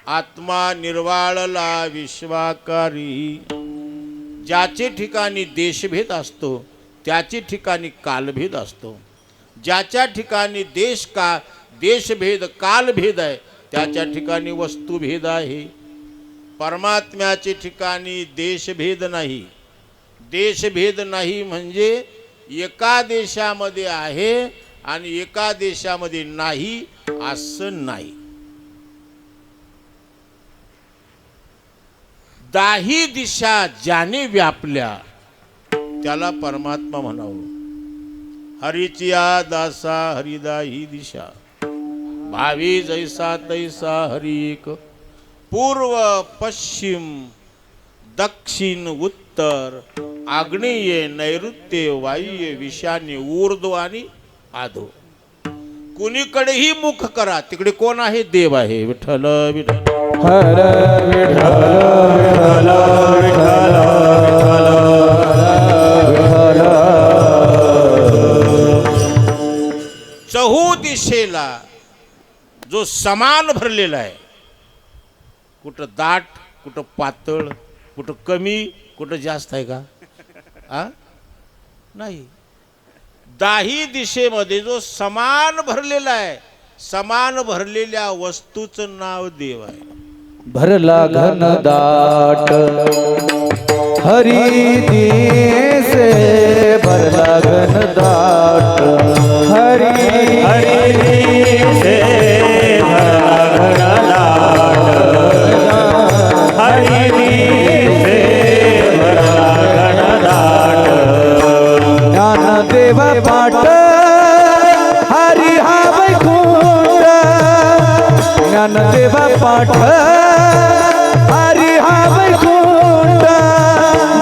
आत्मा निर्वाळला विश्वाकारी. ज्याचे ठिकाणी देशभेद असतो त्याचे ठिकाणी कालभेद असतो. ज्याच्या ठिकाणी देशभेद कालभेद आहे त्याच्या ठिकाणी वस्तुभेद आहे. परमात्म्याचे ठिकाणी देशभेद नाही. देशभेद नाही म्हणजे एका देशामध्ये आहे आणि एका देशामध्ये नाही असं नाही. 10 दिशा ज्याने व्यापल्या त्याला परमात्मा म्हणावं. हरीचिया दासा हरिदाही दिशा, भावी जैसा तैसा हरी एक. पूर्व पश्चिम दक्षिण उत्तर आग्नेय नैऋत्य वायव्य विशान्य ऊर्ध्व आणि आधो. कुणीकडेही मुख करा तिकडे कोण आहे? देव आहे. विठ्ठल विठ्ठल हर विठ्ठल विठ्ठल विठ्ठल विठ्ठल. चहू दिशेला जो समान भरलेला आहे, कुठं दाट कुठं पातळ कुठं कमी कुठं जास्त आहे का? नाही. 10 दिशेमध्ये जो समान भरलेला आहे, समान भरलेल्या वस्तूचं नाव देव आहे. भरला घन दाट हरी दिसे, भरला घन दाट हरी हरी दिसे भरला घन दाट, हरी दिसे भरला घन दाट. ज्ञानदेव पाठ हरी हा वैकुंठ, ज्ञानदेव पाठ हरी हा वैकुंठ.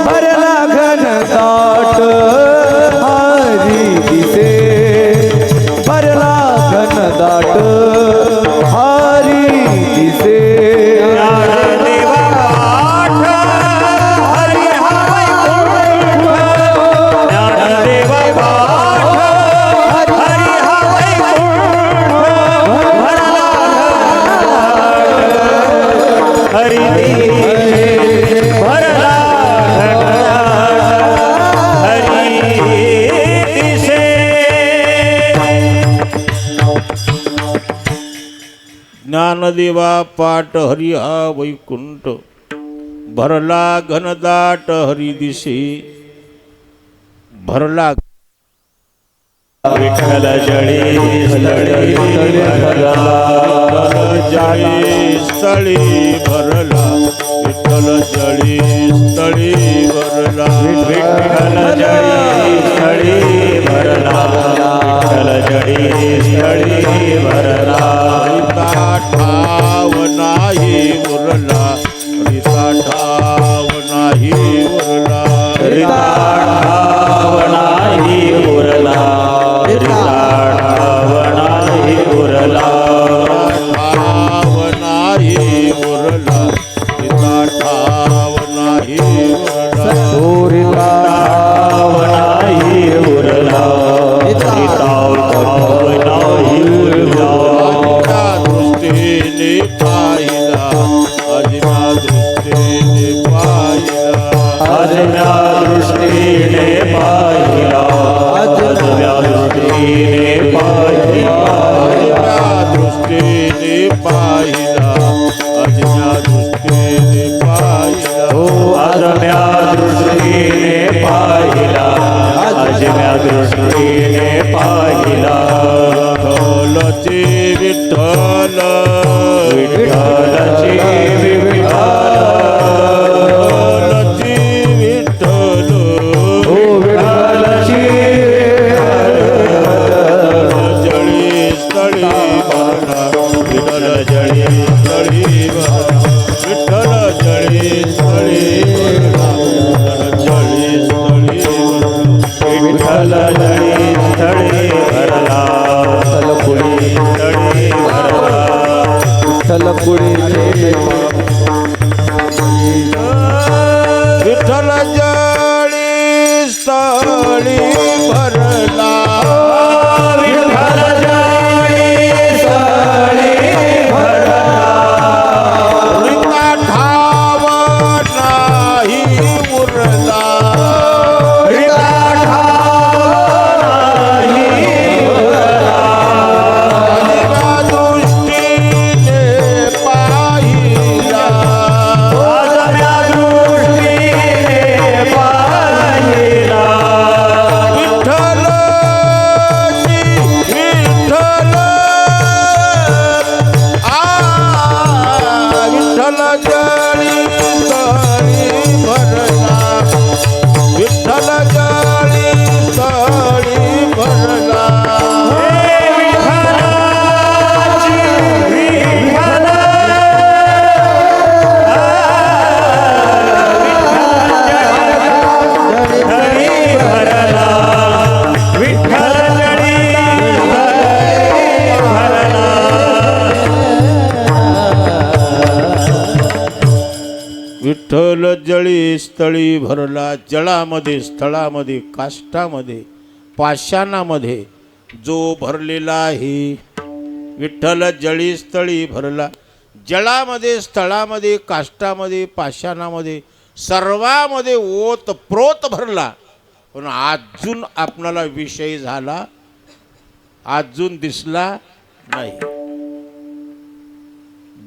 भरला घन दाट हरी दिसे, भरला घन दाट हरी दिसे. ज्ञानदेव पाठ हरी हा वैकुंठ, ज्ञानदेव पाठ हरी हा वैकुंठ. भरला हरी दिसे भरला हरी दिसे. ज्ञानदेवा पाठ हरी हा वैकुंठ, भरला घनदाट हरी दिसे. भरला विठ्ठल जळी स्थळी भरला, जळी स्थळी भरला. विठ्ठल जळी स्थळी भरला. विठ्ठल जळी स्थळी भरला, विठ्ठल जळी स्थळी भरला. हरिता ठाव नाही उरला, हरिता ठाव नाही उरला. हरिता ठाव नाही उरला, हरिता ठाव नाही उरला. ठाव नाही उरला, हरिता ठाव नाही उरला. चोरीला ठाव नाही उरला, हरिता ठाव नाही उरला. माझ्या दृष्टीने पाहिला, माझ्या दृष्टीने पाहिला. आजम्या दृष्टीने पाहिला, आजम्या दृष्टीने पाहिला. माझ्या दृष्टीने पाहिला, माझ्या दृष्टीने पाहिला. हो आजम्या दृष्टीने पाहिला, आजम्या दृष्टीने पाहिला. विठ्ठलचे विठ्ठल, विठ्ठलचे विठ्ठल, विठ्ठलचे विठ्ठल. हो विठ्ठलचे जळी स्थळी भरला, विठ्ठल जळी स्थळी भरला. विठ्ठल जळी स्थळी भरला, विठ्ठल जळी स्थळी विठ्ठल जळी स्थळी भरला, जळामध्ये, स्थळामध्ये, काष्टामध्ये, पाषाणामध्ये जो भरलेला आहे. विठ्ठल जळी स्थळी भरला, जळामध्ये, स्थळामध्ये, काष्टामध्ये, पाषाणामध्ये, सर्वामध्ये ओत प्रोत भरला. पण अजून आपणाला विषय झाला, अजून दिसला नाही.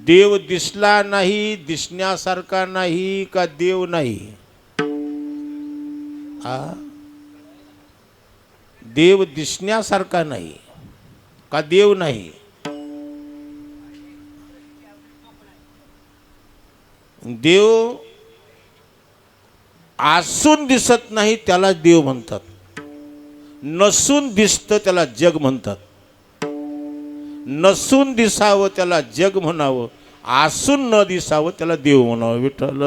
देव दिसला नाही, दिसण्यासारखा नाही का देव नाही? देव दिसण्यासारखा नाही का देव नाही? देव असून दिसत नाही त्याला देव म्हणतात, नसून दिसतं त्याला जग म्हणतात. नसून दिसावं त्याला जग म्हणावं, असून न दिसावं त्याला देव म्हणावं. विठ्ठल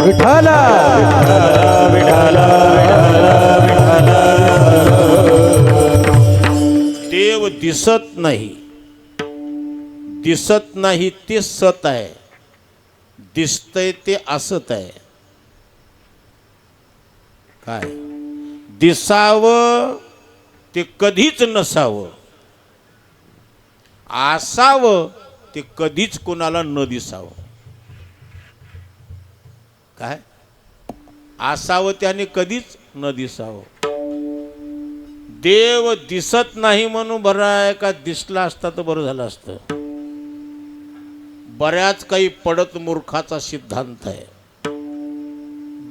विठ्ठला देव दिसत नाही, दिसत नाही ते सत आहे, दिसतंय ते असत आहे. काय दिसावं ते कधीच नसावं, असावं ते कधीच कोणाला न दिसावं. काय असावं त्याने कधीच न दिसावं. देव दिसत नाही म्हणून बरं आहे का दिसला असता तर बरं झालं असतं. बऱ्याच काही पडत मूर्खाचा सिद्धांत आहे.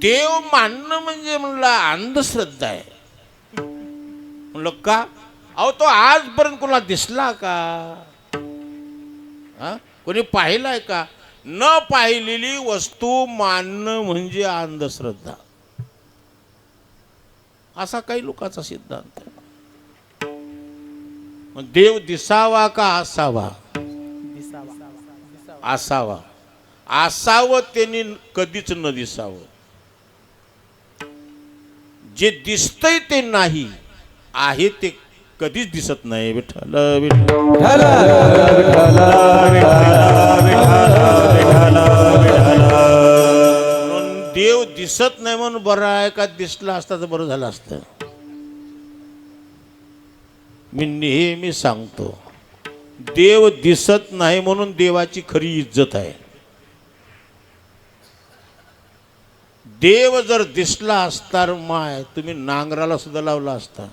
देव मानणं म्हणजे म्हणला अंधश्रद्धा आहे. म्हणलं का? अहो तो आजपर्यंत कोणाला दिसला का? कोणी पाहिलाय का? न पाहिलेली वस्तू मानणं म्हणजे अंधश्रद्धा, असा काही लोकांचा सिद्धांत आहे. मग देव दिसावा का असावा? असावा. असावं त्यांनी कधीच न दिसावं. जे दिसतंय ते नाही, आहे ते कधीच दिसत नाही. विठ्ठल विठ्ठल देव दिसत नाही म्हणून बरं आहे का दिसला असता तर बरं झालं असतं. मी नेहमी सांगतो, देव दिसत नाही म्हणून देवाची खरी इज्जत आहे. देव जर दिसला असता माय तुम्ही नांगराला सुद्धा लावला असता.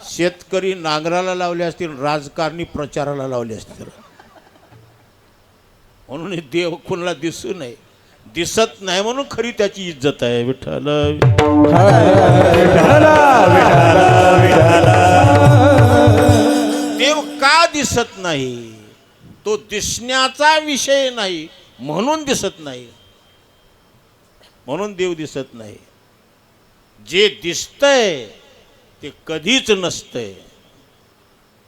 शेतकरी नांगराला लावले असतील, राजकारणी प्रचाराला लावले असतील. म्हणून देव कोणाला दिसू नये, दिसत नाही म्हणून खरी त्याची इज्जत आहे. विठ्ठल देव का दिसत नाही? तो दिसण्याचा विषय नाही म्हणून दिसत नाही, म्हणून देव दिसत नाही. जे दिसतंय ते कधीच नसतंय,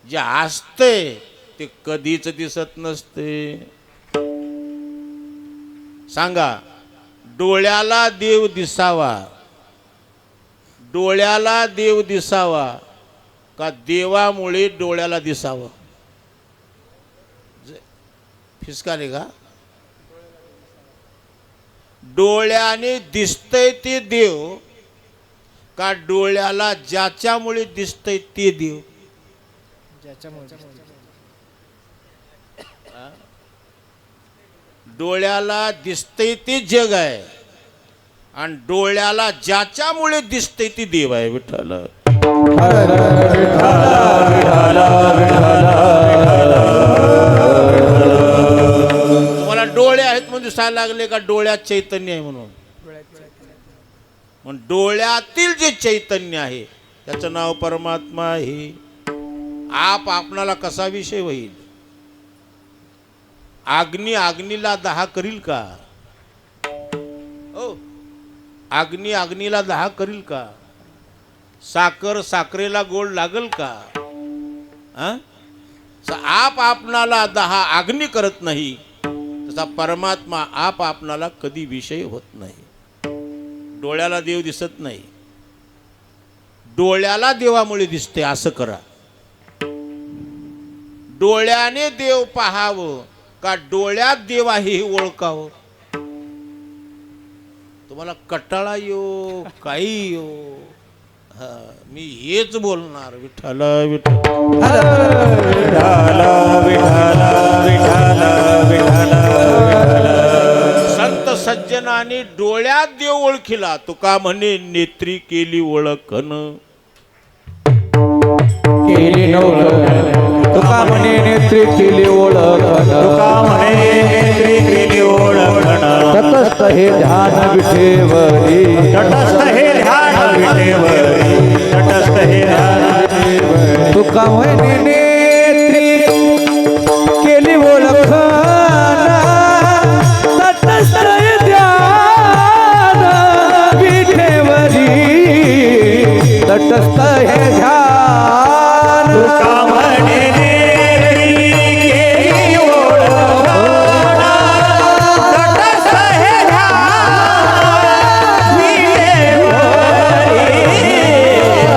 जे असतंय ते कधीच दिसत नसते. सांगा, डोळ्याला देव दिसावा, डोळ्याला देव दिसावा का देवामुळे डोळ्याला दिसावं? फिसकाले का? डोळ्याने दिसतंय ते देव का डोळ्याला ज्याच्यामुळे दिसतंय ते देव? डोळ्याला दिसतंय ते जग आहे आणि डोळ्याला ज्याच्यामुळे दिसतंय ते देव आहे. विठ्ठल तुम्हाला डोळे आहेत म्हणून दिसायला लागले का डोळ्यात चैतन्य आहे म्हणून? पण डोळ्यातील जे चैतन्य आहे त्याचं नाव परमात्मा आहे. आप आपणाला कसा विषय होईल? अग्नी अग्नीला दहा करील का? ओ अग्नी अग्नीला दहा करील का? साखर साखरेला गोड लागल का? आप आपणाला दहा अग्नी करत नाही तसा परमात्मा आप आपणाला कधी विषय होत नाही. डोळ्याला देव दिसत नाही, डोळ्याला देवामुळे दिसते. असं करा, डोळ्याने देव पाहावं का डोळ्यात देव आहे हे ओळखावं. तुम्हाला कटाळा येऊ काही येऊ, हा, मी हेच बोलणार. विठ्ठल विठ्ठल विठ्ठल विठ्ठल विठ्ठल विठ्ठल. संत सज्जनाने डोळ्यात देव ओळखिला. तुका म्हणे नेत्री केली ओळखन. केली नवलखन तुका म्हणे नेत्री केली ओळखन. तुका म्हणे नेत्री केली ओळखन. तटस्थ हे ध्यान विठेवरी. तटस्थ हे ध्यान विठेवरी. तटस्थ हे ध्यान विठेवरी. तुका म्हणे नेत्री केली ओळखन. तटस्थ हे ध्यान विठेवरी. तटस्थ हे ध्यान. तुका म्हणे नेत्री केली ओळखन. तटस्थ हे ध्यान विठेवरी.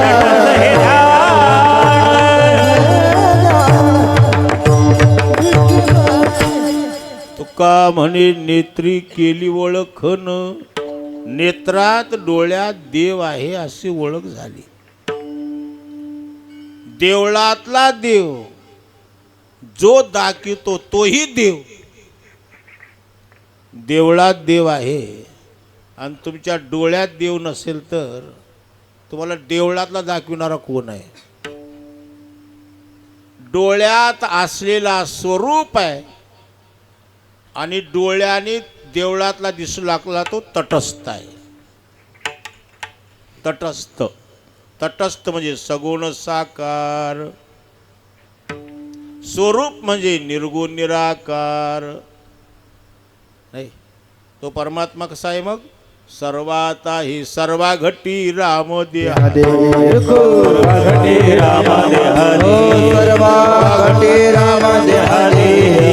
तटस्थ हे तुका म्हणे नेत्री केली ओळखन. नेत्रात डोळ्यात देव आहे अशी ओळख झाली. देवळातला देव जो दाखवतो तोही देव. देवळात देव आहे आणि तुमच्या डोळ्यात देव नसेल तर तुम्हाला देवळातला दाखविणारा कोण आहे? डोळ्यात असलेला स्वरूप आहे आणि डोळ्याने देवळातला दिसू लागला तो तटस्थ आहे. तटस्थ तटस्थ म्हणजे सगुण साकार. स्वरूप म्हणजे निर्गुण निराकार. नाही, तो परमात्मा कसा आहे मग? सर्वात आहे सर्वा घटी राम देहा. घटी राम देहारी. सर्वा घटी राम देहारी.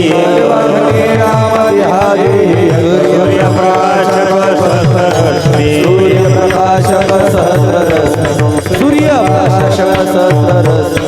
सर्वा घटी राम देहारी. सूर्यप्रकाशक सहस्ररश्मी. सूर्यप्रकाशक सहस्ररश्मी.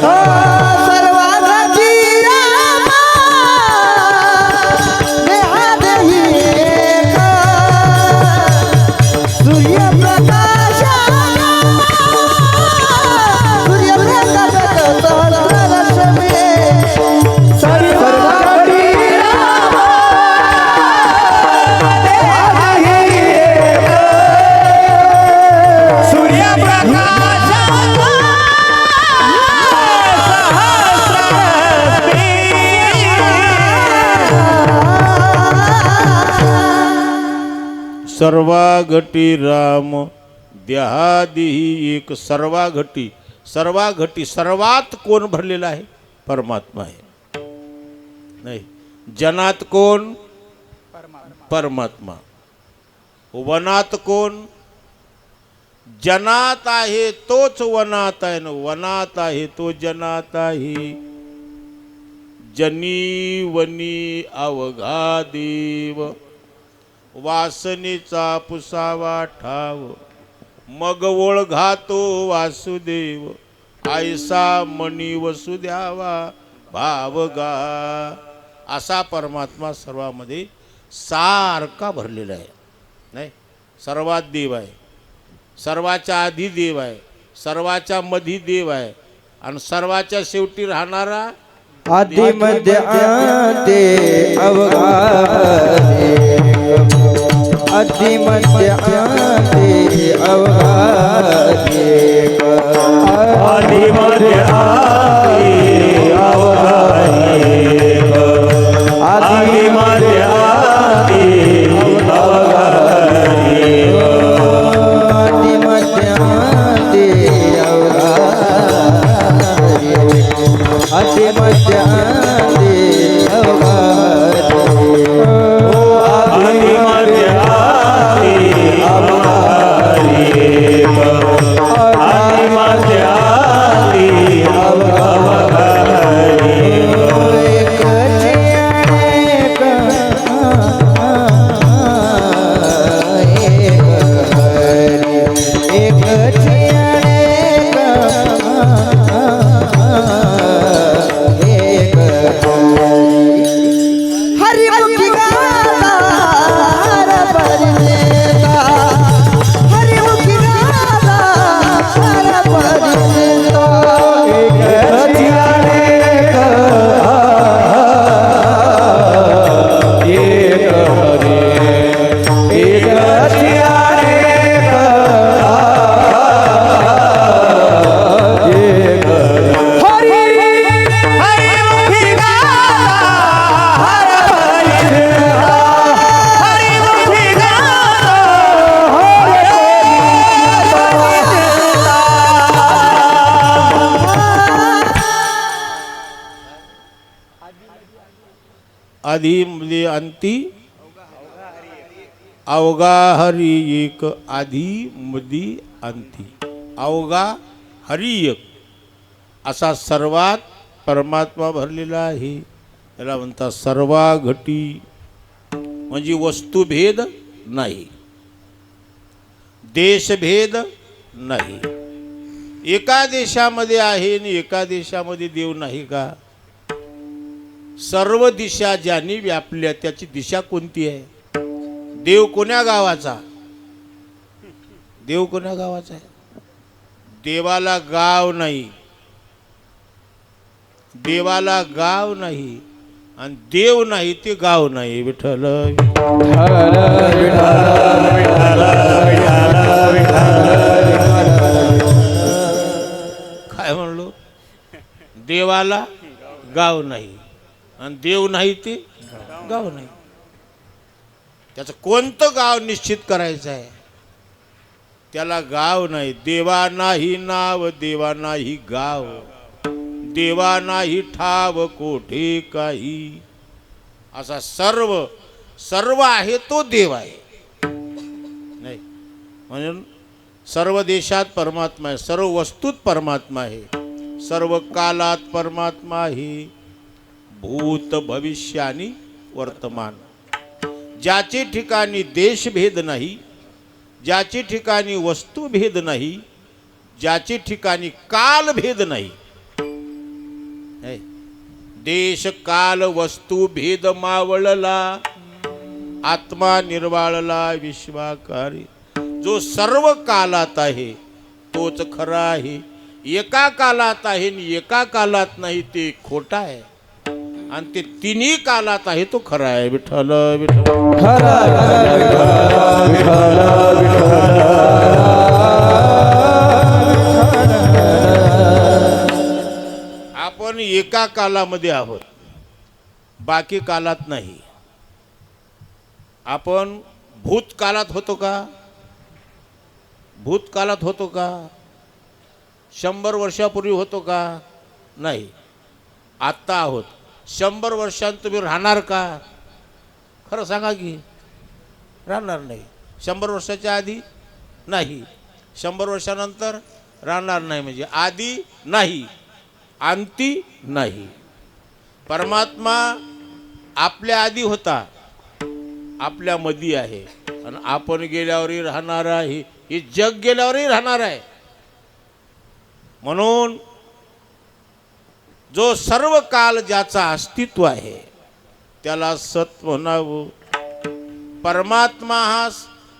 सर्वा घटी राम देहादिही एक. सर्वा घटी सर्वा घटी सर्वात कोण भरलेला आहे? परमात्मा आहे. नाही, जनात कोण? परमात्मा. वनात कोण? जनात आहे तोच वनात आहे ना. वनात आहे तो जनात आहे. जनी वनी अवघा देव. वासनेचा पुसावा ठाव. मग ओळघा तो वासुदेव. आयसा मणी वसुद्यावा भावगा. असा परमात्मा सर्वामध्ये सारखा भरलेला आहे. नाही, सर्वात देव आहे. सर्वाच्या आधी देव आहे. सर्वाच्या मधी देव आहे आणि सर्वाच्या शेवटी राहणारा. आदि मध्य अंते अवघा देव. आदि मध्य अंते अवघा देव. आदि मध्य आदि अवघा देव. आदि मध्य आदि अवघा देव. आदि मध्य अंते अवघा देव. आदि मध्य अंते अवघा देव. आदि मध्य आदि अवघा देव. आधी मध्ये अंती अवघा हरी एक आधी मधी अंती अवघा हरी एक असा सर्वात परमात्मा भरलेला आहे. त्याला म्हणतात सर्वाघटी, म्हणजे वस्तुभेद नाही, देशभेद नाही. एका देशामध्ये आहे आणि एका देशामध्ये देव नाही का? सर्व दिशा ज्यांनी व्यापल्या त्याची दिशा कोणती आहे? देव कोण्या गावाचा? देव कोण्या गावाचा आहे? देवाला गाव नाही, देवाला गाव नाही आणि देव नाही ते गाव नाही. विठ्ठल काय म्हणलो? देवाला गाव नाही आणि देव नाही ते गाव नाही. त्याचं कोणतं गाव निश्चित करायचं आहे? त्याला गाव नाही. देवा नाही नाव, देवा नाही गाव, देवा नाही ठाव कोठे काही. असा सर्व सर्व आहे तो देव आहे. नाही म्हणून सर्व देशात परमात्मा आहे, सर्व वस्तूत परमात्मा आहे, सर्व कालात परमात्मा आहे, भूत भविष्य आणि वर्तमान. ज्याचे ठिकाणी देशभेद नाही, ज्याचे ठिकाणी वस्तुभेद नाही, ज्याचे ठिकाणी कालभेद नाही. देश काल वस्तू भेद मावळला, आत्मा निर्वाळला विश्वाकारी. जो सर्व कालात आहे तोच खरा आहे. एका कालात आहे आणि एका कालात नाही ते खोटा आहे, आणि ते तिन्ही कालात आहे तो खरा आहे. विठ्ठल विठ्ठल आपण एका कालामध्ये आहोत, बाकी कालात नाही. आपण भूतकाळात होतो का? भूतकाळात होतो का? 100 वर्षापूर्वी होतो का? नाही. आत्ता आहोत. 100 वर्षांत तुम्ही राहणार का? खरं सांगा की राहणार नाही. 100 वर्षाच्या आधी नाही, 100 वर्षानंतर राहणार नाही. म्हणजे आधी नाही, अंती नाही. परमात्मा आपल्या आधी होता, आपल्या मध्ये आहे, आणि आपण गेल्यावरही राहणार आहे. हे जग गेल्यावरही राहणार आहे. म्हणून जो सर्व काल ज्याचा अस्तित्व आहे त्याला सत म्हणावं. परमात्मा हा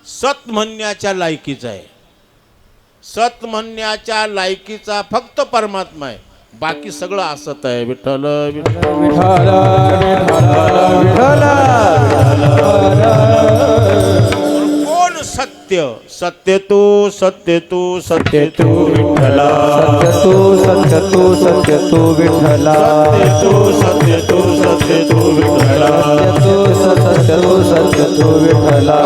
सत म्हणण्याच्या लायकीचा आहे. सत म्हणण्याच्या लायकीचा फक्त परमात्मा आहे, बाकी सगळं असत आहे. विठ्ठल कोण सत्य? सत्य तू, सत्य तू, सत्य तू विठ्ठला. सत्य तू विठ्ठला. सत्य तू, सत्य तू, सत्य तू विठ्ठला. सत्य तू विठ्ठला. सत्य तू, सत्य तू विठ्ठल. सत्य तू, सत्य तू विठ्ठला.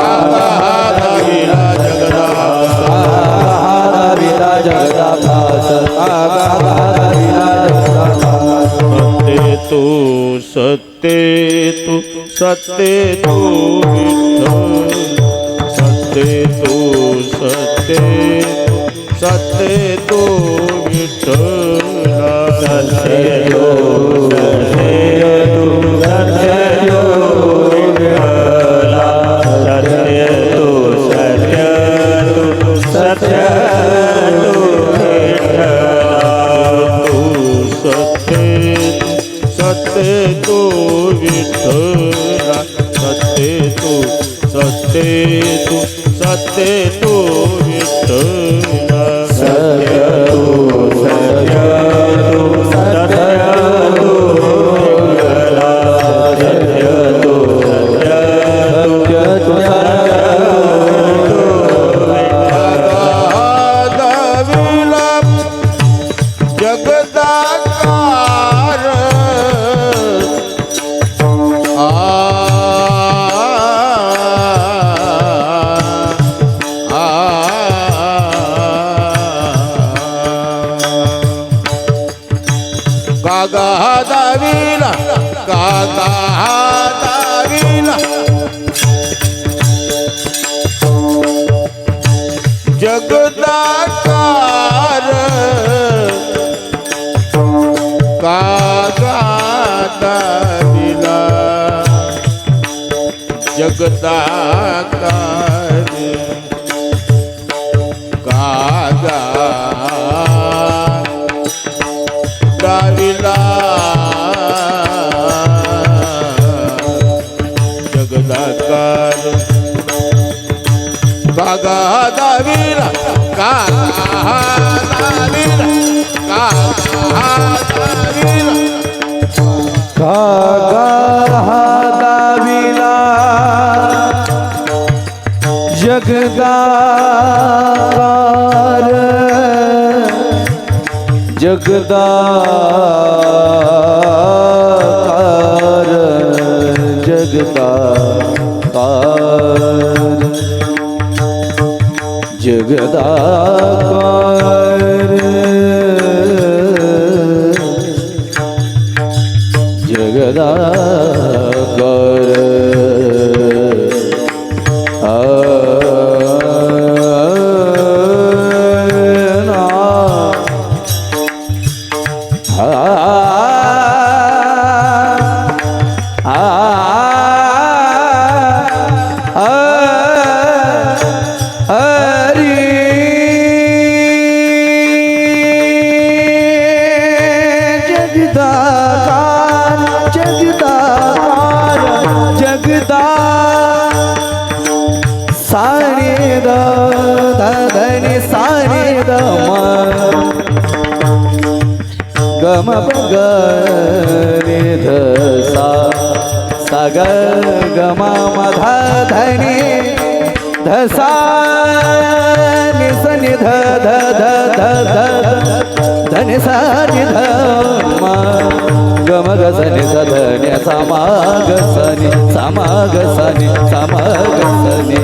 सत्य तू, सत्य तू विठ्ठला. सत्य तू, सत्य तू, सत्य तू विठ्ठला. सत्य तू, सत्य तू, सत्य तू विठ्ठला. सत्य तू, सत्य तू, जगदाकार आ कागा दाविला कागा दाविला जगदाकार कागा दाविला जगदाकार कागा दाविला जगदाकार कागा दाविला कागा दाविला कागा दाविला कागा दाविला जगदाकार जगदाकार जगदाकार जगदाकार जगदाकार गम ग रे ध सा सा ग ग म म ध धनी ध सा नि स नि ध ध ध ध ध धनि सा नि ध म ग म ग स नि स ध नि सा म ग स नि सा म ग स नि सा म ग स नि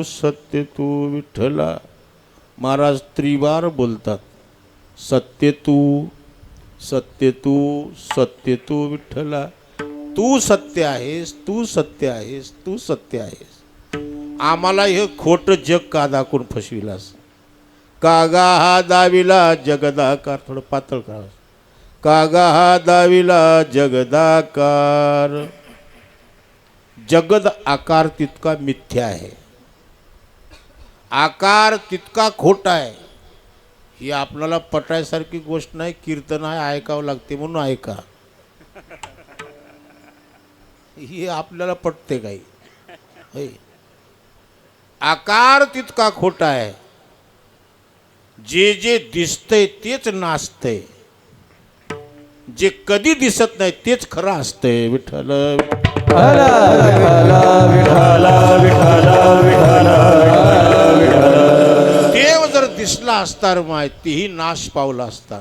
सत्य तू विठ्ठला. महाराज त्रिवार बोलतात. सत्य तू विठ्ठला. तू सत्य आहेस, तू सत्य आहेस, तू सत्य आहेस. आम्हाला हे खोट जग का दाखवून फसविलास. कागा हा दाविला जगदाकार. थोडं पातळ का. कागा हा दाविला जगदाकार. जगद आकार तितका मिथ्या आहे, आकार तितका खोटा आहे. ही आपल्याला पटायसारखी गोष्ट नाही. कीर्तन आहे, ऐकावं लागते म्हणून ऐका. ही आपल्याला पटते काही. आकार तितका खोटा आहे. जे जे दिसतंय तेच नाचतंय, जे कधी दिसत नाही तेच खरं असतंय. विठ्ठल देव जर दिसला असता माय तेही नाश पावला असता.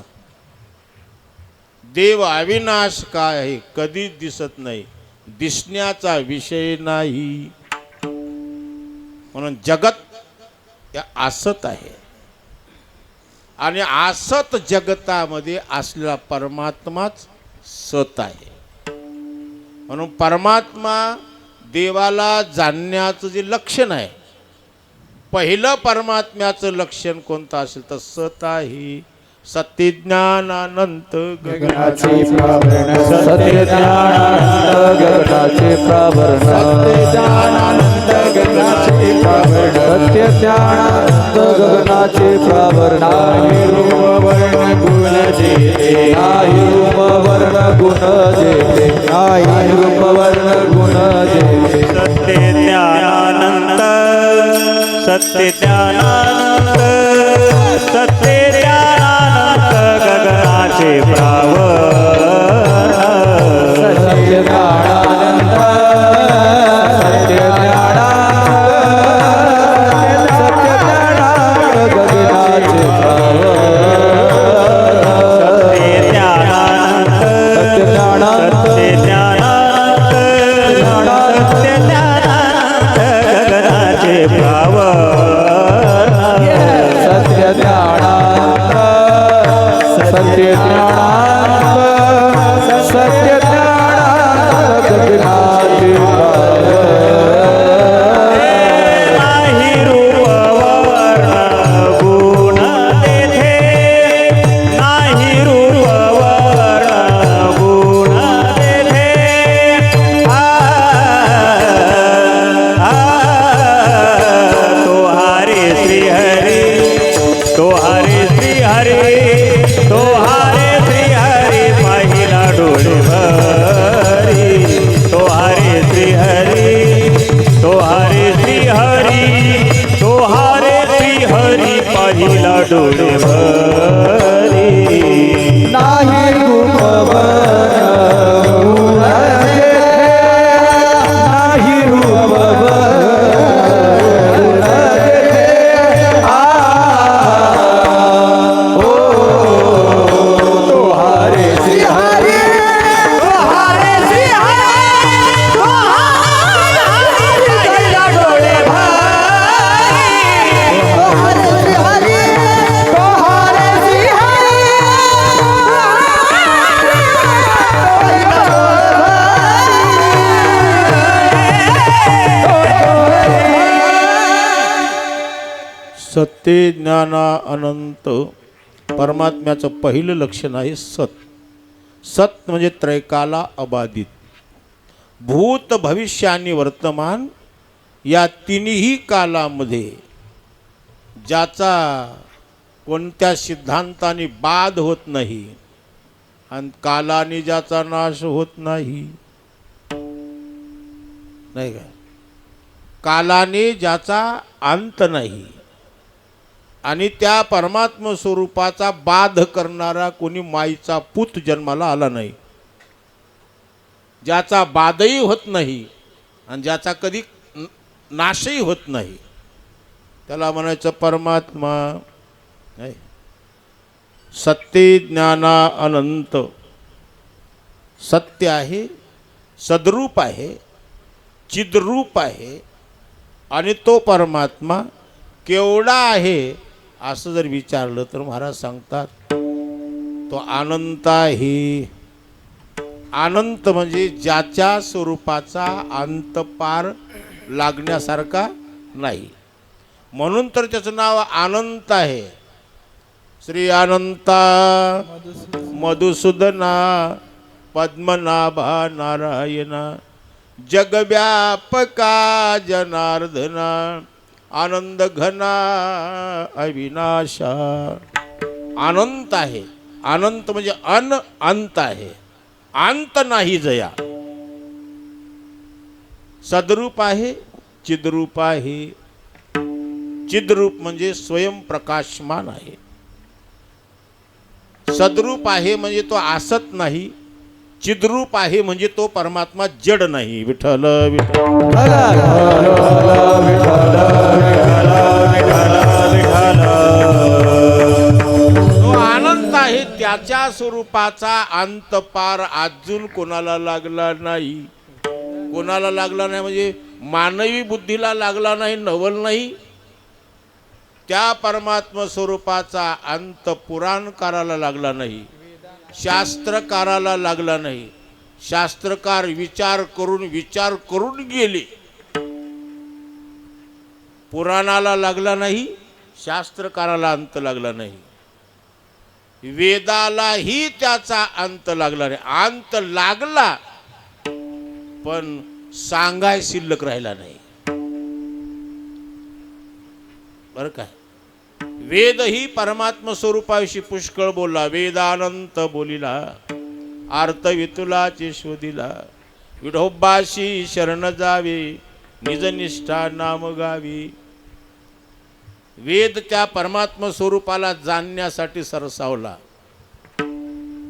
देव अविनाश काय आहे कधीच दिसत नाही, दिसण्याचा विषय नाही. म्हणून जगत या असत आहे आणि असत जगतामध्ये असलेला परमात्माच सत आहे. म्हणून परमात्मा देवाला जाणण्याचं जे लक्षण आहे, पहिलं परमात्म्याचं लक्षण कोणतं असेल तर सत आहे. सत्यज्ञानानंत गगनाचे प्रावरण सत्यज्ञानानंद गगनाचे प्रावरण सत्यज्ञानानंद गगनाचे प्रावरण सत्यज्ञानानंद गगनाचे प्रावरण नाही रूप वर्ण गुण जेते नाही रूप वर्ण गुण जेते नाही रूप वर्ण गुण जेते सत्य ज्ञानानंद सत्य ज्ञानानंद सत्य ज्ञानानंद गगनाचे प्रावरण सत्य ज्ञानानंद सत्य ज्ञानानंद सत्य ज्ञानानंद गगनाचे प्रावरण सत्य ज्ञानानंद सत्य ज्ञानानंद सत्य ज्ञानानंद सत्य ज्ञानानंद गगनाचे प्रावरण सत्य ज्ञानानंद सत्य ज्ञानानंद सत्य ज्ञानानंद गगनाचे नाही रूप वर्ण गुण तेथे नाही रूप वर्ण गुण तेथे तो हरे श्री हरी तो हरे श्री हरी तो हरे श्री हरी महिला डोळे भरी तो हरे श्री हरी तो हरे श्री हरी तो हरे श्री हरी पहिला डोळे भरी नाही रूप वर्ण गुण जेथे नाही रूप वर्ण गुण जेथे तो हरे श्री हरी सत्य ज्ञाना अनंत परमात्म्याचं पहिलं लक्षण आहे सत. सत म्हणजे त्रैकाला अबाधित, भूत भविष्य आणि वर्तमान या तिन्ही कालामध्ये ज्याचा कोणत्या सिद्धांताने बाध होत नाही आणि कालाने ज्याचा नाश होत नाही. नाही का? कालाने ज्याचा अंत नाही आणि त्या परमात्म स्वरूपाचा बाध करणारा कोणी माईचा पूत जन्माला आला नाही, ज्याचा बाधही होत नाही आणि ज्याचा कधी नाशही होत नाही, त्याला म्हणायचं परमात्मा. नाही, सत्य ज्ञाना अनंत सत्य आहे, सद्रूप आहे, चिद्रूप आहे आणि तो परमात्मा केवढा आहे असं जर विचारलं तर महाराज सांगतात तो अनंत आहे. अनंत म्हणजे ज्याच्या स्वरूपाचा अंत पार लागण्यासारखा नाही, म्हणून तर त्याचं नाव अनंत आहे. श्री अनंता मधुसूदना पद्मनाभा नारायणा जगव्यापका जनार्दना आनंद घना अविनाशा. अनंत आहे, अनंत म्हणजे अंत आहे, अंत नाही जया. सद्रूप आहे, चिद्रूप आहे. चिद्रूप म्हणजे स्वयं प्रकाशमान आहे. सद्रूप आहे म्हणजे तो असत नाही, चिद्रूप आहे म्हणजे तो परमात्मा जड नाही. विठ्ठल विठ्ठल तो अनंत आहे, त्याच्या स्वरूपाचा अंत पार अजून कोणाला लागला नाही. कोणाला लागला नाही म्हणजे मानवी बुद्धीला लागला नाही, नवल नाही. त्या परमात्मा स्वरूपाचा अंत पुराणकाराला लागला नाही, शास्त्रकाराला लागला नाही. शास्त्रकार विचार करून गेले. पुराणाला लागला नाही, शास्त्रकाराला अंत लागला नाही. वेदालाही त्याचा अंत लागला नाही. अंत लागला पण सांगाय शिल्लक राहिला नाही. बरं काय, वेद ही परमात्मा स्वरूपाविषयी पुष्कळ बोलला. वेदानंत बोलिला, आर्त वितुलाचे शोधिला. विठोबाशी शरण जावे, निजनिष्ठा नाम गावी. वेद त्या परमात्मा स्वरूपाला जाणण्यासाठी सरसावला.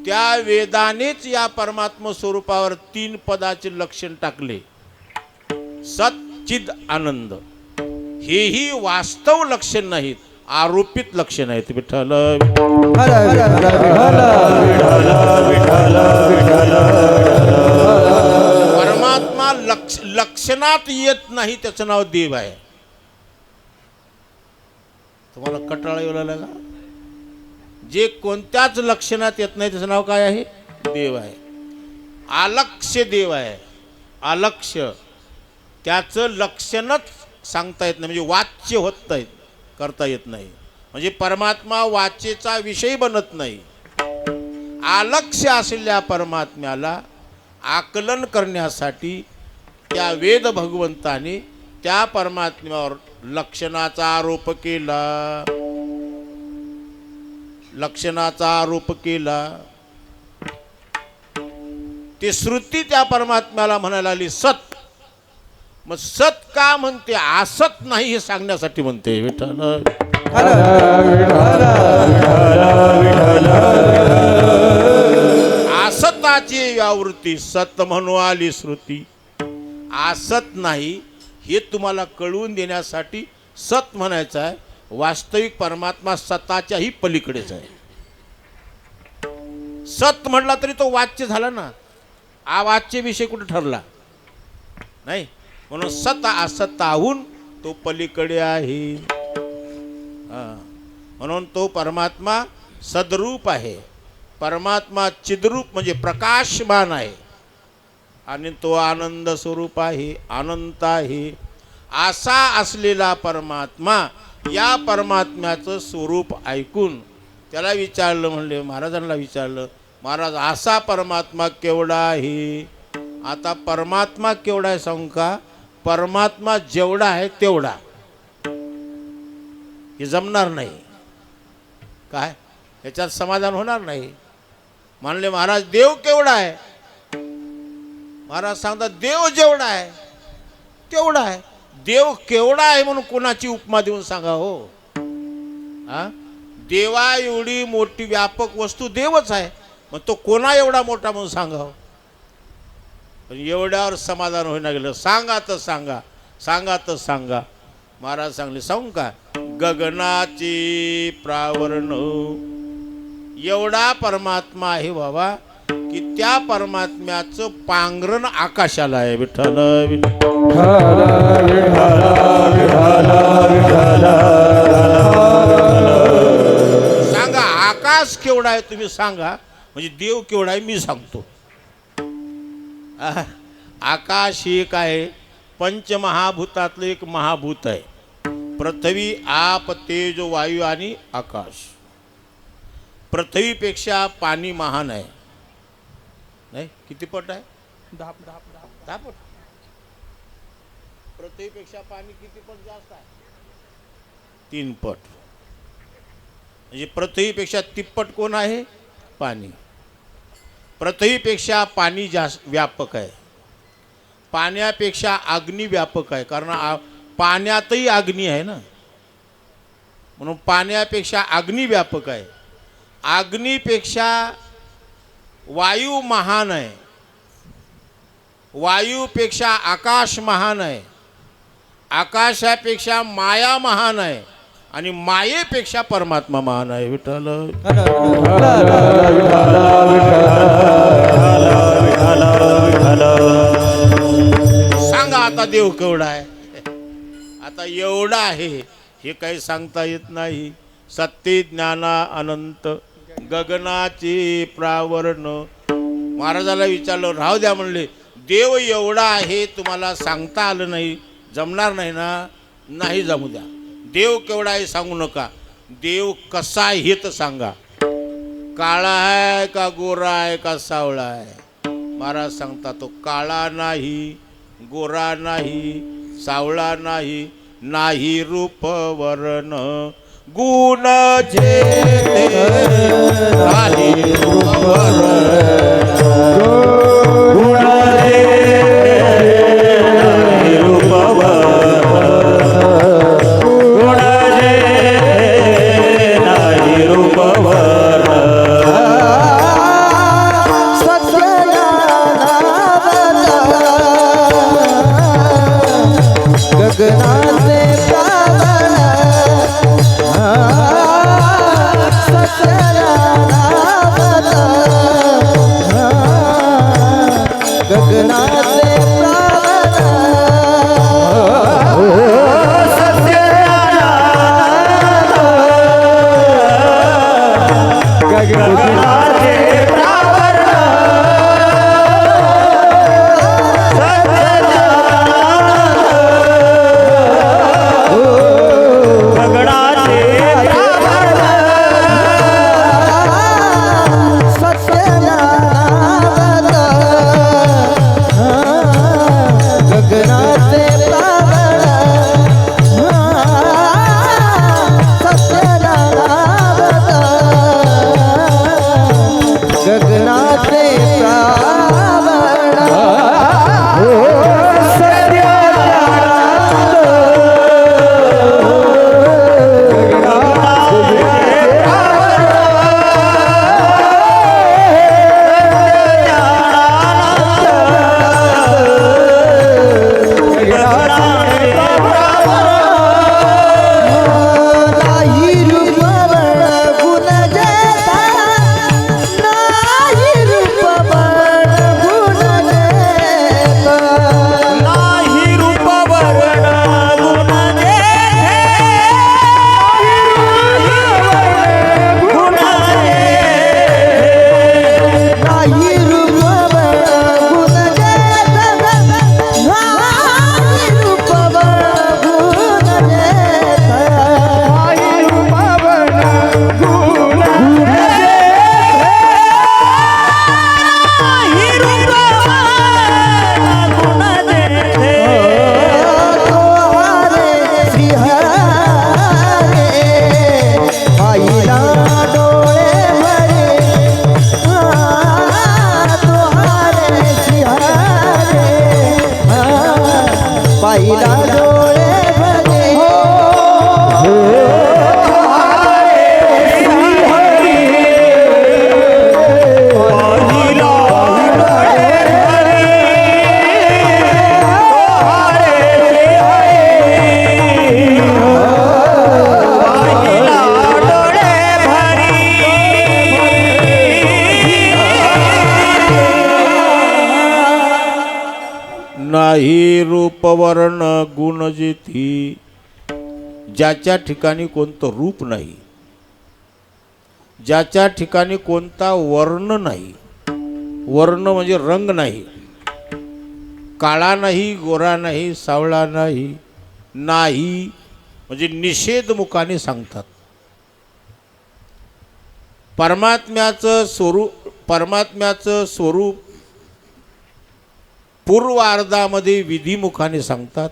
त्या वेदानेच या परमात्मा स्वरूपावर 3 पदाचे लक्षण टाकले. सत चिद आनंद. हेही वास्तव लक्षण नाहीत, आरोपित लक्षण आहेत. विठ्ठल परमात्मा लक्षणात येत नाही, त्याचं नाव देव आहे. तुम्हाला कटाळा येऊ लागला का? जे कोणत्याच लक्षणात येत नाही त्याचं नाव काय आहे? देव आहे. अलक्ष्य देव आहे. अलक्ष्य, त्याचं लक्षणच सांगता येत नाही, म्हणजे वाच्य होत नाहीत, करता येत नाही. म्हणजे परमात्मा वाचेचा विषय बनत नाही. अलक्ष्य असलेल्या परमात्म्याला आकलन करण्यासाठी त्या वेद भगवंताने त्या परमात्म्यावर लक्षणाचा आरोप केला. लक्षणाचा आरोप केला. ती श्रुती त्या परमात्म्याला म्हणायला आली सत. मग सत का म्हणते, असत नाही हे सांगण्यासाठी म्हणते. विठ्ठल असताची व्यावृत्ती सत म्हणू आली श्रुती. असत नाही हे तुम्हाला कळवून देण्यासाठी सत म्हणायचं आहे. वास्तविक परमात्मा सताच्याही पलीकडेच आहे. सत म्हटला तरी तो वाच्य झाला ना, अवाच्य विषय कुठे ठरला नाही. म्हणून सत असताहून तो पलीकडे आहे. म्हणून तो परमात्मा सद्रूप आहे. परमात्मा चिद्रूप म्हणजे प्रकाशमान आहे. आणि तो आनंद स्वरूप आहे, अनंत आहे. असा असलेला परमात्मा, या परमात्म्याचं स्वरूप ऐकून त्याला विचारलं, म्हणले महाराजांना विचारलं, महाराज असा परमात्मा केवढा आहे? आता परमात्मा केवढा आहे सांगू का? परमात्मा जेवढा आहे तेवढा. हे जमणार नाही. काय याच्यात समाधान होणार नाही. म्हणले महाराज देव केवढा आहे? महाराज सांगतात देव जेवढा आहे तेवढा आहे. देव केवढा आहे म्हणून कोणाची उपमा देऊन सांगा हो? देवा एवढी मोठी व्यापक वस्तू देवच आहे, मग तो कोणा एवढा मोठा म्हणून सांगा. पण एवढ्यावर समाधान होईना गेलं. सांगा तर सांगा, सांगा तर सांगा. महाराज सांगले सांगू का? गगनाची प्रावरण एवढा परमात्मा आहे बाबा, की त्या परमात्म्याचं पांघरण आकाशाला आहे. विठ्ठल सांगा आकाश केवढा आहे तुम्ही सांगा, म्हणजे देव केवढा आहे मी सांगतो. आकाश हे काय? पंचमहाभूतातलं एक महाभूत आहे. पृथ्वी, आप, तेज, वायू आणि आकाश. पृथ्वीपेक्षा पाणी महान आहे. नाही किती पट आहे? 10 पट. पृथ्वीपेक्षा पाणी किती पट जास्त आहे? 3 पट. म्हणजे पृथ्वीपेक्षा तिप्पट कोण आहे? पाणी. पृथ्वीपेक्षा पाणी जास्त व्यापक आहे. पाण्यापेक्षा अग्नी व्यापक आहे, कारण पाण्यातही अग्नी आहे ना, म्हणून पाण्यापेक्षा अग्नी व्यापक आहे. अग्नीपेक्षा वायू महान आहे. वायूपेक्षा आकाश महान आहे. आकाशापेक्षा माया महान आहे. आणि मायेपेक्षा परमात्मा महान आहे. विठ्ठल सांगा आता देव केवढा आहे. आता एवढा आहे हे काही सांगता येत नाही. सत्य ज्ञाना अनंत गगनाचे प्रावरण. महाराजाला विचारलं राहू द्या म्हणले, देव एवढा आहे तुम्हाला सांगता आलं नाही, जमणार नाही ना. नाही जमू द्या. देव केवढा आहे सांगू नका, देव कसा आहे हे तर सांगा. काळा आहे का गोरा आहे का सावळा आहे. महाराज सांगता तो काळा नाही, गोरा नाही, सावळा नाही, नाही रूप वर्ण गुण जे नाही रूप वर्ण गुण जे नाही रूप वर्ण गुण जे नाही रूप वर्ण गगनाचे प्रावण गगनाचे नाही रूप वर्ण गुण जेथी. ज्याच्या ठिकाणी कोणतं रूप नाही, ज्याच्या ठिकाणी कोणता वर्ण नाही, वर्ण म्हणजे रंग नाही, काळा नाही, गोरा नाही, सावळा नाही, नाही म्हणजे निषेध मुखाने सांगतात. परमात्म्याचं स्वरूप पूर्व अर्धामध्ये विधिमुखाने सांगतात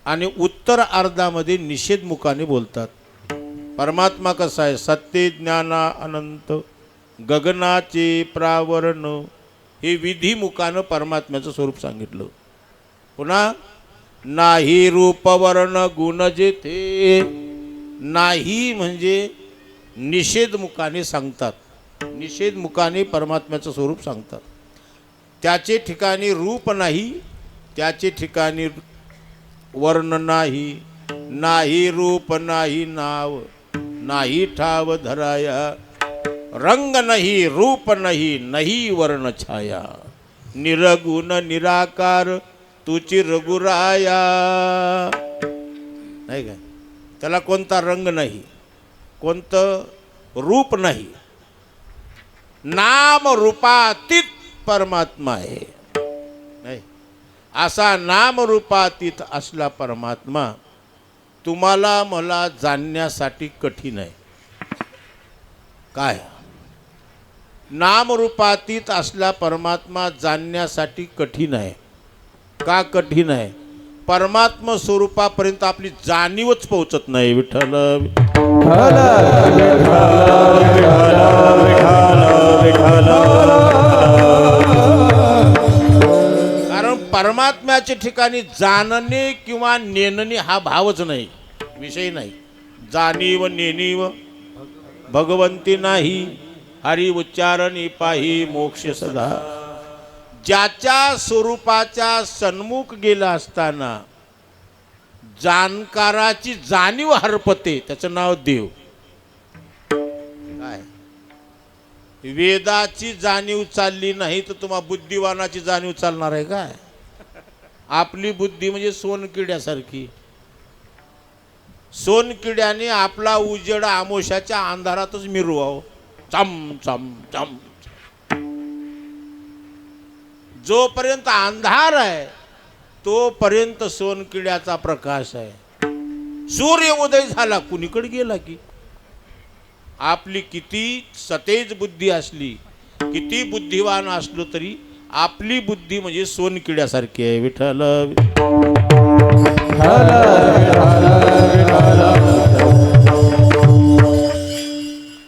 आणि उत्तर अर्धामध्ये निषेध मुखाने बोलतात. परमात्मा कसा आहे, सत्य ज्ञाना अनंत गगनाचे प्रावरण. हे विधिमुखानं परमात्म्याचं स्वरूप सांगितलं. पुन्हा नाही रूप वर्ण गुण जेथे. नाही म्हणजे निषेध मुखाने सांगतात, निषेध मुखाने परमात्म्याचं स्वरूप सांगतात. त्याचे ठिकाणी रूप नाही, त्याचे ठिकाणी वर्ण नाही, नाही रूप नाही नाव नाही ठाव धराया, रंग नाही रूप नाही नाही वर्ण छाया, निरगुण निराकार तुची रघुराया. नाही काय, त्याला कोणता रंग नाही, कोणतं रूप नाही, नाम रूपातीत परमात्मा आहे. नाही, असा नाम रूपातीत असला परमात्मा तुम्हाला मला जाणण्यासाठी कठीण आहे. काय, नामरूपातीत असला परमात्मा जाणण्यासाठी कठीण आहे. का कठीण आहे? परमात्मा स्वरूपापर्यंत आपली जाणीवच पोहोचत नाही. विठ्ठल कारण परमात्म्याच्या ठिकाणी जाणणे किंवा नेणणे हा भावच नाही, विषय नाही. जाणीव नेणीव भगवंती नाही, हरी उच्चारणी पाही मोक्ष सदा. ज्याच्या स्वरूपाच्या सन्मुख गेला असताना जाणकाराची जाणीव हरपते, त्याचं नाव देव. काय, वेदाची जाणीव चालली नाही तर तुम्हा बुद्धिवानाची जाणीव चालणार आहे काय? आपली बुद्धी म्हणजे सोनकिड्यासारखी. सोनकिड्याने आपला उजेड आमोशाच्या अंधारातच मिरवाव, चम चम चम. जोपर्यंत अंधार आहे तोपर्यंत सोनकिड्याचा प्रकाश आहे. सूर्य उदय झाला कुणीकडे गेला की. आपली किती सतेज बुद्धी असली, किती बुद्धिवान असलो तरी आपली बुद्धी म्हणजे सोनकिड्यासारखी आहे. विठ्ठल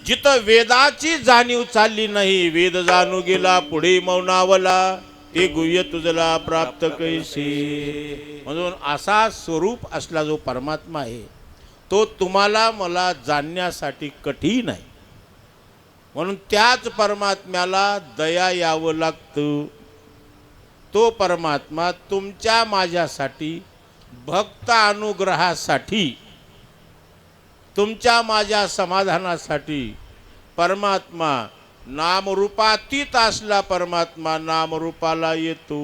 जिथं वेदाची जाणीव चालली नाही, वेद जाणू गेला पुढे मौनावला, ते गुह्य तुझला प्राप्त कैसे. म्हणून असा स्वरूप असला जो परमात्मा आहे तो तुम्हाला मला जाणण्यासाठी कठीण आहे. म्हणून त्याच परमात्म्याला दया यावं लागतं. तो परमात्मा तुमच्या माझ्यासाठी भक्त अनुग्रहासाठी, तुमच्या माझ्या समाधानासाठी परमात्मा नामरूपातीत असला परमात्मा नामरूपाला येतो.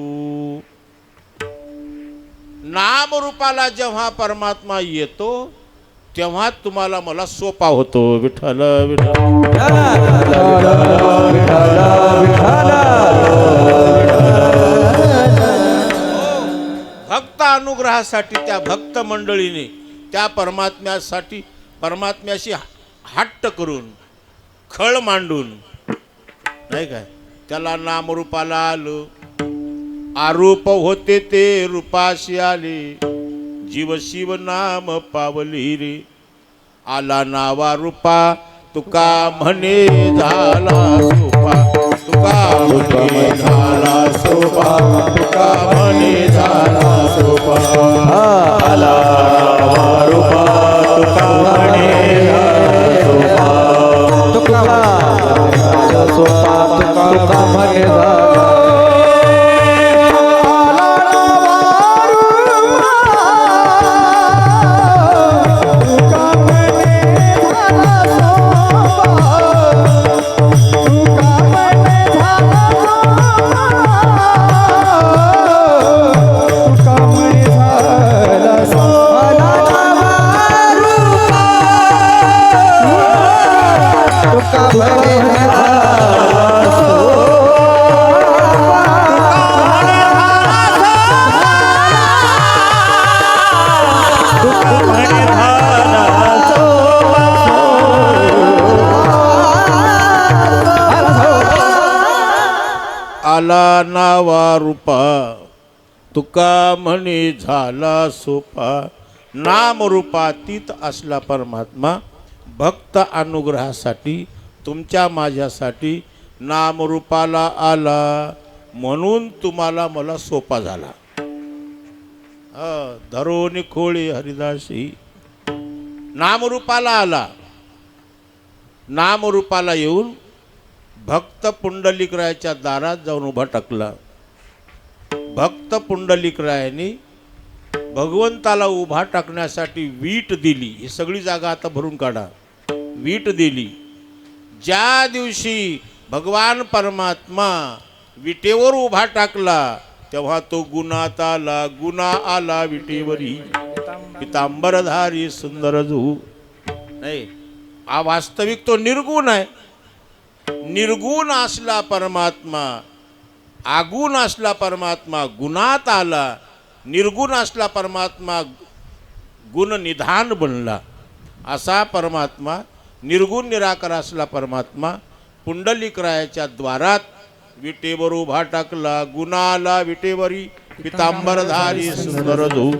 नामरूपाला जेव्हा परमात्मा येतो तेव्हा तुम्हाला मला सोपा होतो. विठ्ठल भक्त अनुग्रहासाठी त्या भक्त मंडळीने त्या परमात्म्यासाठी परमात्म्याशी हट्ट करून खळ मांडून, नाही काय, त्याला नामरूपाला आलो. आरोप होते ते रूपाशी आले, जीव शिव नाम पावली रे. आला नावा रूपा तुका म्हणे झाला सोपा, तुका म्हणे झाला सोपा, तुका म्हणे झाला सोपा. आला नावा रूपा तुका म्हणे झाला सोपा, तुका सोपा तुका म्हणे झाला. आला नावा रूपा तुका म्हणे झाला सोपा. नामरूपातीत असला परमात्मा भक्त अनुग्रहासाठी तुमच्या माझ्यासाठी नामरूपाला आला, म्हणून तुम्हाला मला सोपा झाला. धरोनी खोळे हरिदासी नामरूपाला आला. नामरूपाला येऊन भक्त पुंडलिकरायाच्या दारात जाऊन उभा टाकला. भक्त पुंडलिकरायाने भगवंताला उभा टाकण्यासाठी वीट दिली. ही सगळी जागा आता भरून काढा. वीट दिली. ज्या दिवशी भगवान परमात्मा विटेवर उभा टाकला तेव्हा तो गुणात आला. गुणा आला विटेवरी पितांबरधारी सुंदर जू. नाही, हा वास्तविक तो निर्गुण आहे. निर्गुण असला परमात्मा, आगुण असला परमात्मा गुणात आला. निर्गुण असला परमात्मा गुण निधान बनला. असा परमात्मा निर्गुण निराकार असला परमात्मा पुंडलिकरायाच्या द्वारात विटेवर उभा टाकला. गुणाला विटेवरी पितांबरधारी सुंदर धू.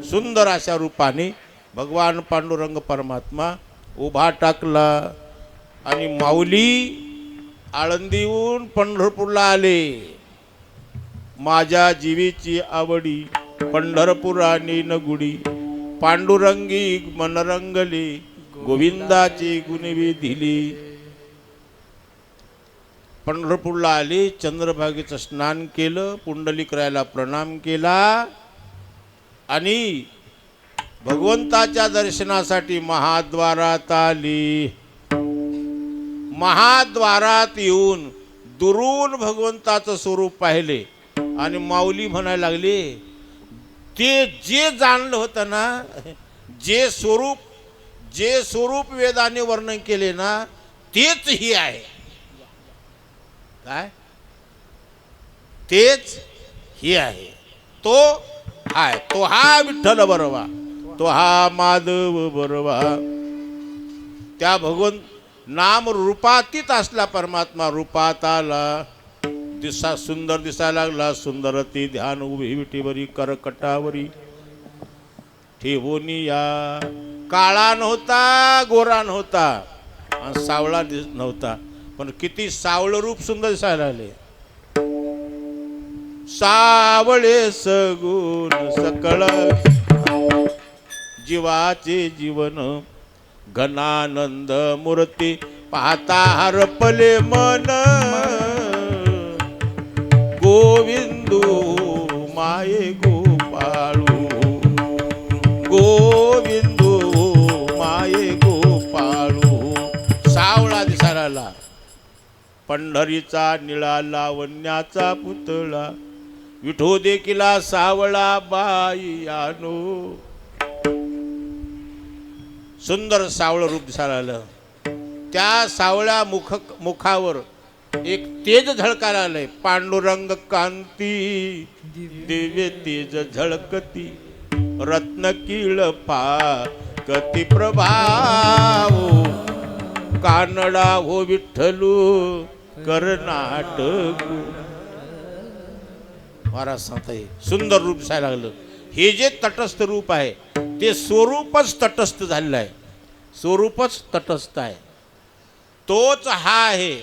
सुंदर अशा रूपाने भगवान पांडुरंग परमात्मा उभा टाकला. आणि माऊली आळंदीहून पंढरपूरला आले. माझ्या जीवीची आवडी पंढरपुरानी नगुडी. पांडुरंगी मनरंगली गोविंदाची गुणवी दिली. पंढरपूरला आले. चंद्रभागेचं स्नान केलं. पुंडलिकरायाला प्रणाम केला. आणि भगवंताच्या दर्शनासाठी महाद्वारात आली. महाद्वारात येऊन दुरून भगवंताचं स्वरूप पाहिले. आणि माऊली म्हणायला लागली, ते जे जाणलं होतं ना, जे स्वरूप वेदाने वर्णन केले ना, तेच ही आहे. काय? तेच ही आहे. तो हाय. तो हा विठ्ठल बरोबा. तो हा माधव बरोबा. त्या भगवंत नाम रूपातीत असला परमात्मा रूपात आला. दिसा सुंदर दिसायला लागला. सुंदर ती ध्यान उभी विटीवरी करकटावरी ठेवून या. काळा नव्हता, गोरा नव्हता आणि सावळा नव्हता, पण किती सावळ रूप सुंदर दिसायला लागले. सावळे सगुण सकळ जीवाचे जीवन घनानंद मूर्ती पाहता हरपले मन. गोविंदू माये गोपाळू. गोविंदू माये गोपाळू. सावळा दिसायला. पंढरीचा निळा लावण्याचा पुतळा विठो देखिला सावळा बाई आणो. सुंदर सावळ रूप दिसायला आलं. त्या सावळ्या मुखावर एक तेज झळकायला आलंय. पांडुरंग कांती दिव्य तेज झळकती. रत्न किळ कती प्रभाव. कानडा हो विठ्ठलू कर्नाटक. महाराज सांगताय सुंदर रूप दिसायला लागलं. हे जे तटस्थ रूप आहे ते स्वरूपच तटस्थ झालेलं आहे. स्वरूपच तटस्थ आहे. तोच हा आहे.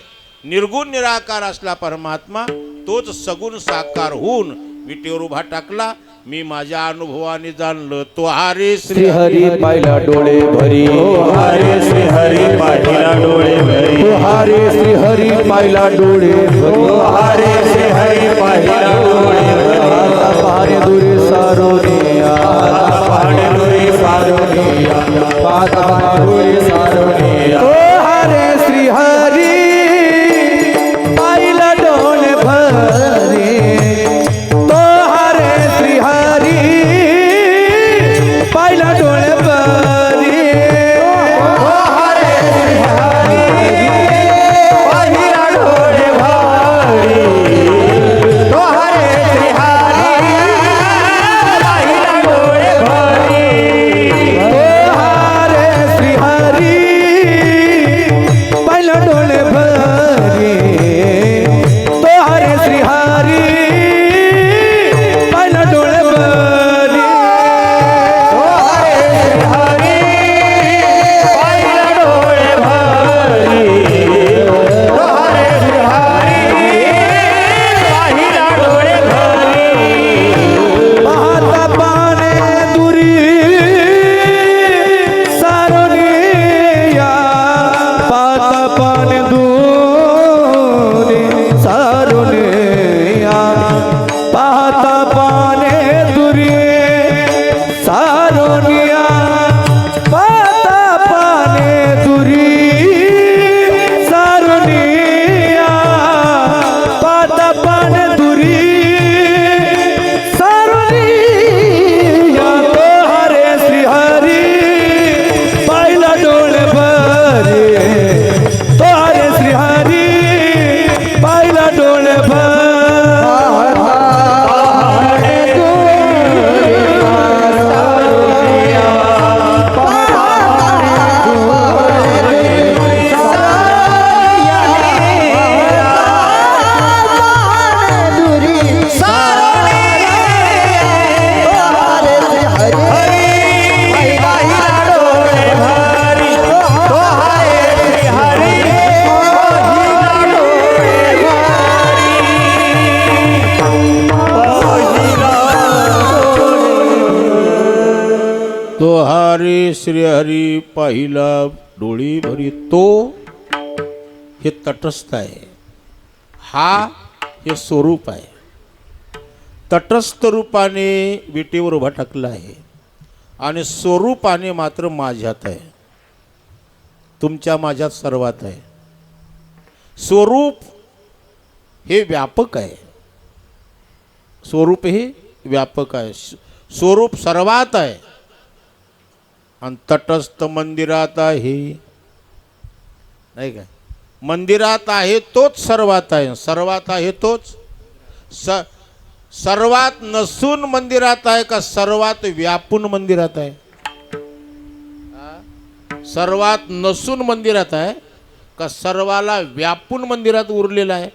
निर्गुण निराकार असला परमात्मा तोच सगुण साकार होऊन विटेवर उभा टाकला. मी माझ्या अनुभवाने जाणलं. तो हारे श्री हरी पाहिला डोळे भरी. हरे श्री हरी पाहिला डोळे भरी. हारे श्री हरी पाहिला डोळे भरी. हरे श्री हरी पाहिला डोळे भरी. पहारे दुरी सारोनिया. पहाडे दुरी सारोनिया. पहारे सारोनिया. हारे श्री हरी पाहिला डोळे भरी. पाहिला डोळे भरी. हरे श्री हरी पाहिला डोळे भरी. तो हरे श्री हरी पाहिला डोळे भरी. हरे श्री हरी श्रीहरी पाहिला डोळी भरी तो हे तटस्थ आहे. हा हे स्वरूप आहे. तटस्थ रूपाने विटेवर उभा टाकला आहे आणि स्वरूपाने मात्र माझ्यात आहे. तुमच्या माझ्यात सर्वात आहे. स्वरूप हे व्यापक आहे. स्वरूप हे व्यापक आहे. स्वरूप सर्वात आहे आणि तटस्थ मंदिरात आहे. नाही काय? मंदिरात आहे तोच सर्वात आहे. सर्वात आहे तोच सर्वात नसून मंदिरात आहे का सर्वात व्यापून मंदिरात आहे? सर्वात नसून मंदिरात आहे का सर्वाला व्यापून मंदिरात उरलेला आहे?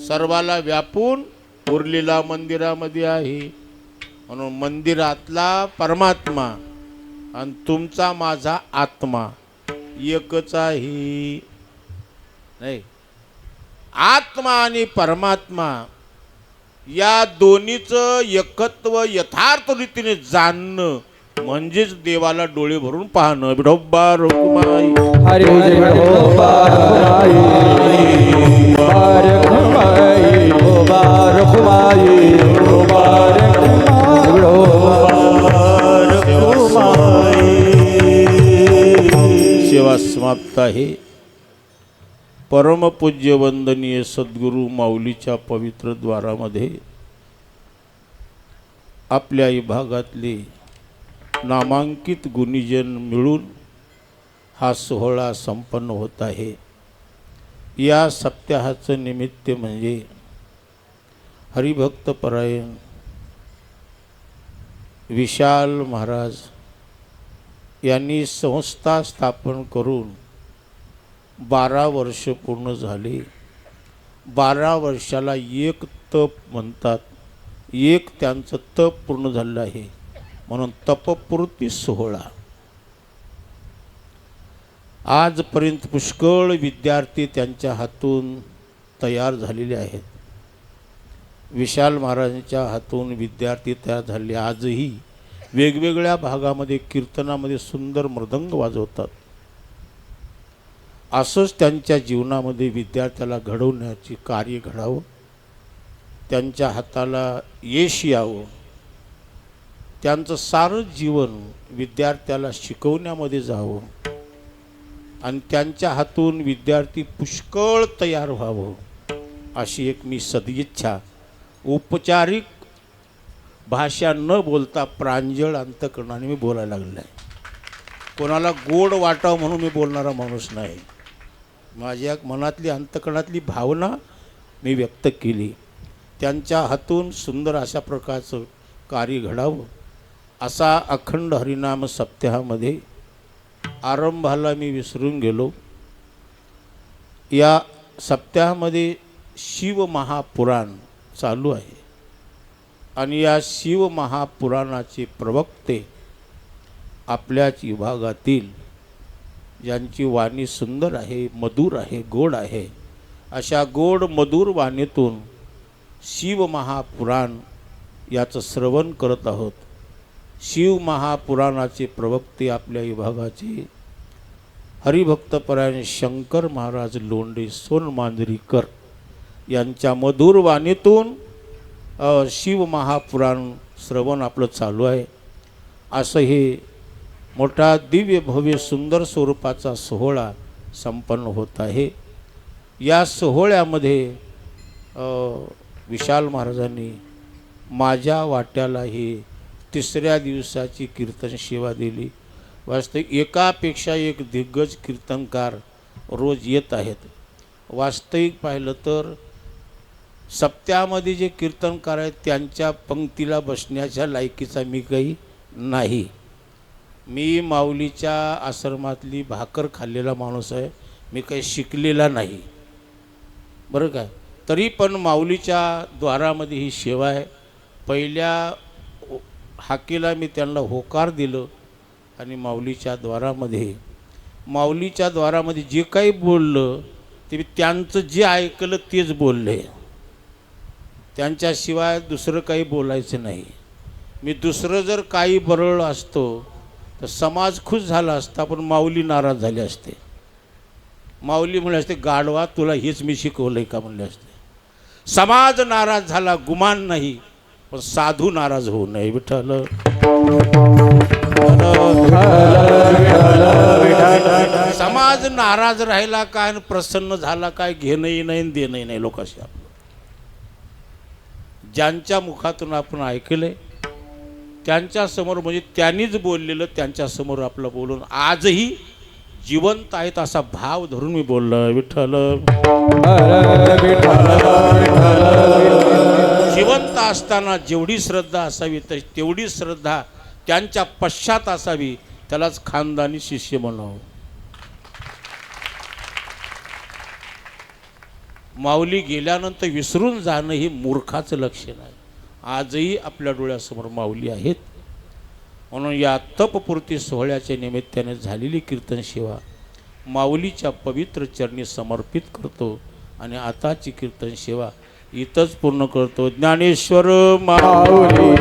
सर्वाला व्यापून उरलेला मंदिरामध्ये आहे. म्हणून मंदिरातला परमात्मा आणि तुमचा माझा आत्मा एकच आहे. नाही, आत्मा आणि परमात्मा या दोन्हीचं एकत्व यथार्थ रीतीने जाणणं म्हणजेच देवाला डोळे भरून पाहणं. विठोबा रखुमाई हरे विठोबा रखुमाई, विठोबा सेवा समाप्त आहे. परमपूज्य वंदनीय सद्गुरू माऊलीच्या पवित्र द्वारामध्ये आपल्या विभागातले नामांकित गुणीजन मिळून हा सोहळा संपन्न होत आहे. या सप्ताहाचं निमित्त म्हणजे हरिभक्तपरायण विशाल महाराज यांनी संस्था स्थापन करून 12 वर्ष पूर्ण झाली. 12 वर्षाला एक तप म्हणतात. एक त्यांचं तप पूर्ण झालं आहे म्हणून तपपूर्ती सोहळा. आजपर्यंत पुष्कळ विद्यार्थी त्यांच्या हातून तयार झालेले आहेत. विशाल महाराजांच्या हातून विद्यार्थी तयार झाले. आजही वेगवेगळ्या भागामध्ये कीर्तनामध्ये सुंदर मृदंग वाजवतात. असंच त्यांच्या जीवनामध्ये विद्यार्थ्याला घडवण्याची कार्य घडावं. त्यांच्या हाताला यश यावं. त्यांचं सारं जीवन विद्यार्थ्याला शिकवण्यामध्ये जावं आणि त्यांच्या हातून विद्यार्थी पुष्कळ तयार व्हावं अशी एक मी सदिच्छा औपचारिक भाषा न बोलता प्रांजळ अंतकरणाने मी बोलायला लागलो आहे. कोणाला गोड वाटावं म्हणून मी बोलणारा माणूस नाही. माझ्या मनातली अंतकरणातली भावना मी व्यक्त केली. त्यांच्या हातून सुंदर अशा प्रकारचं कार्य घडावं असा अखंड हरिनाम सप्ताहामध्ये आरंभाला मी विसरून गेलो. या सप्ताहामध्ये शिवमहापुराण चालू आहे आणि या शिवमहापुराणाचे प्रवक्ते आपल्याच विभागातील ज्यांची वाणी सुंदर आहे, मधुर आहे, गोड आहे, अशा गोड मधुर वाणीतून शिवमहापुराण याचं श्रवण करत आहोत. शिवमहापुराणाचे प्रवक्ते आपल्या विभागाचे हरिभक्तपरायण शंकर महाराज लोंढे सोनमांजरीकर यांच्या मधुर वाणीतून शिवमहापुराण श्रवण आपलं चालू आहे. असं हे मोठा दिव्य भव्य सुंदर स्वरूपाचा सोहळा संपन्न होत आहे. या सोहळ्यामध्ये विशाल महाराजांनी माझ्या वाट्याला ही 3ऱ्या दिवसाची कीर्तन सेवा दिली. वास्तविक एकापेक्षा एक दिग्गज कीर्तनकार रोज येत आहेत. वास्तविक पाहिलं तर सप्त्यामध्ये जे कीर्तनकार आहेत त्यांच्या पंक्तीला बसण्याच्या लायकीचा मी काही नाही. मी माऊलीच्या आश्रमातली भाकर खाल्लेला माणूस आहे. मी काही शिकलेला नाही, बरं का. तरी पण माऊलीच्या द्वारामध्ये ही सेवा आहे. पहिल्या हाकेला मी त्यांना होकार दिलं आणि माऊलीच्या द्वारामध्ये जे काही बोललं ते मी त्यांचं जे ऐकलं तेच बोलले. त्यांच्याशिवाय दुसरं काही बोलायचं नाही. मी दुसरं जर काही बरळ असतो तर समाज खुश झाला असता, पण माऊली नाराज झाले असते. माऊली म्हणले असते, गाढवा तुला हेच मी शिकवलंय का म्हणले असते. समाज नाराज झाला गुमान नाही, पण साधू नाराज होऊ नये. विठ्ठल समाज नाराज राहिला काय आणि प्रसन्न झाला काय, घेणंही नाही आणि देणंही नाही लोकांशी. आपलं ज्यांच्या मुखातून आपण ऐकलंय त्यांच्या समोर, म्हणजे त्यांनीच बोललेलं त्यांच्या समोर आपलं बोलून आजही जिवंत आहेत असा भाव धरून मी बोललो. विठ्ठल जिवंत असताना जेवढी श्रद्धा असावी तेवढी श्रद्धा त्यांच्या पश्चात असावी, त्यालाच खानदानी शिष्य म्हणावं. माऊली गेल्यानंतर विसरून जाणं हे मूर्खाचं लक्षण आहे. आजही आपल्या डोळ्यासमोर माऊली आहेत. म्हणून या तपपूर्ती सोहळ्याच्या निमित्ताने झालेली कीर्तन सेवा माऊलीच्या पवित्र चरणी समर्पित करतो आणि आताची कीर्तन सेवा इथंच पूर्ण करतो. ज्ञानेश्वर माऊली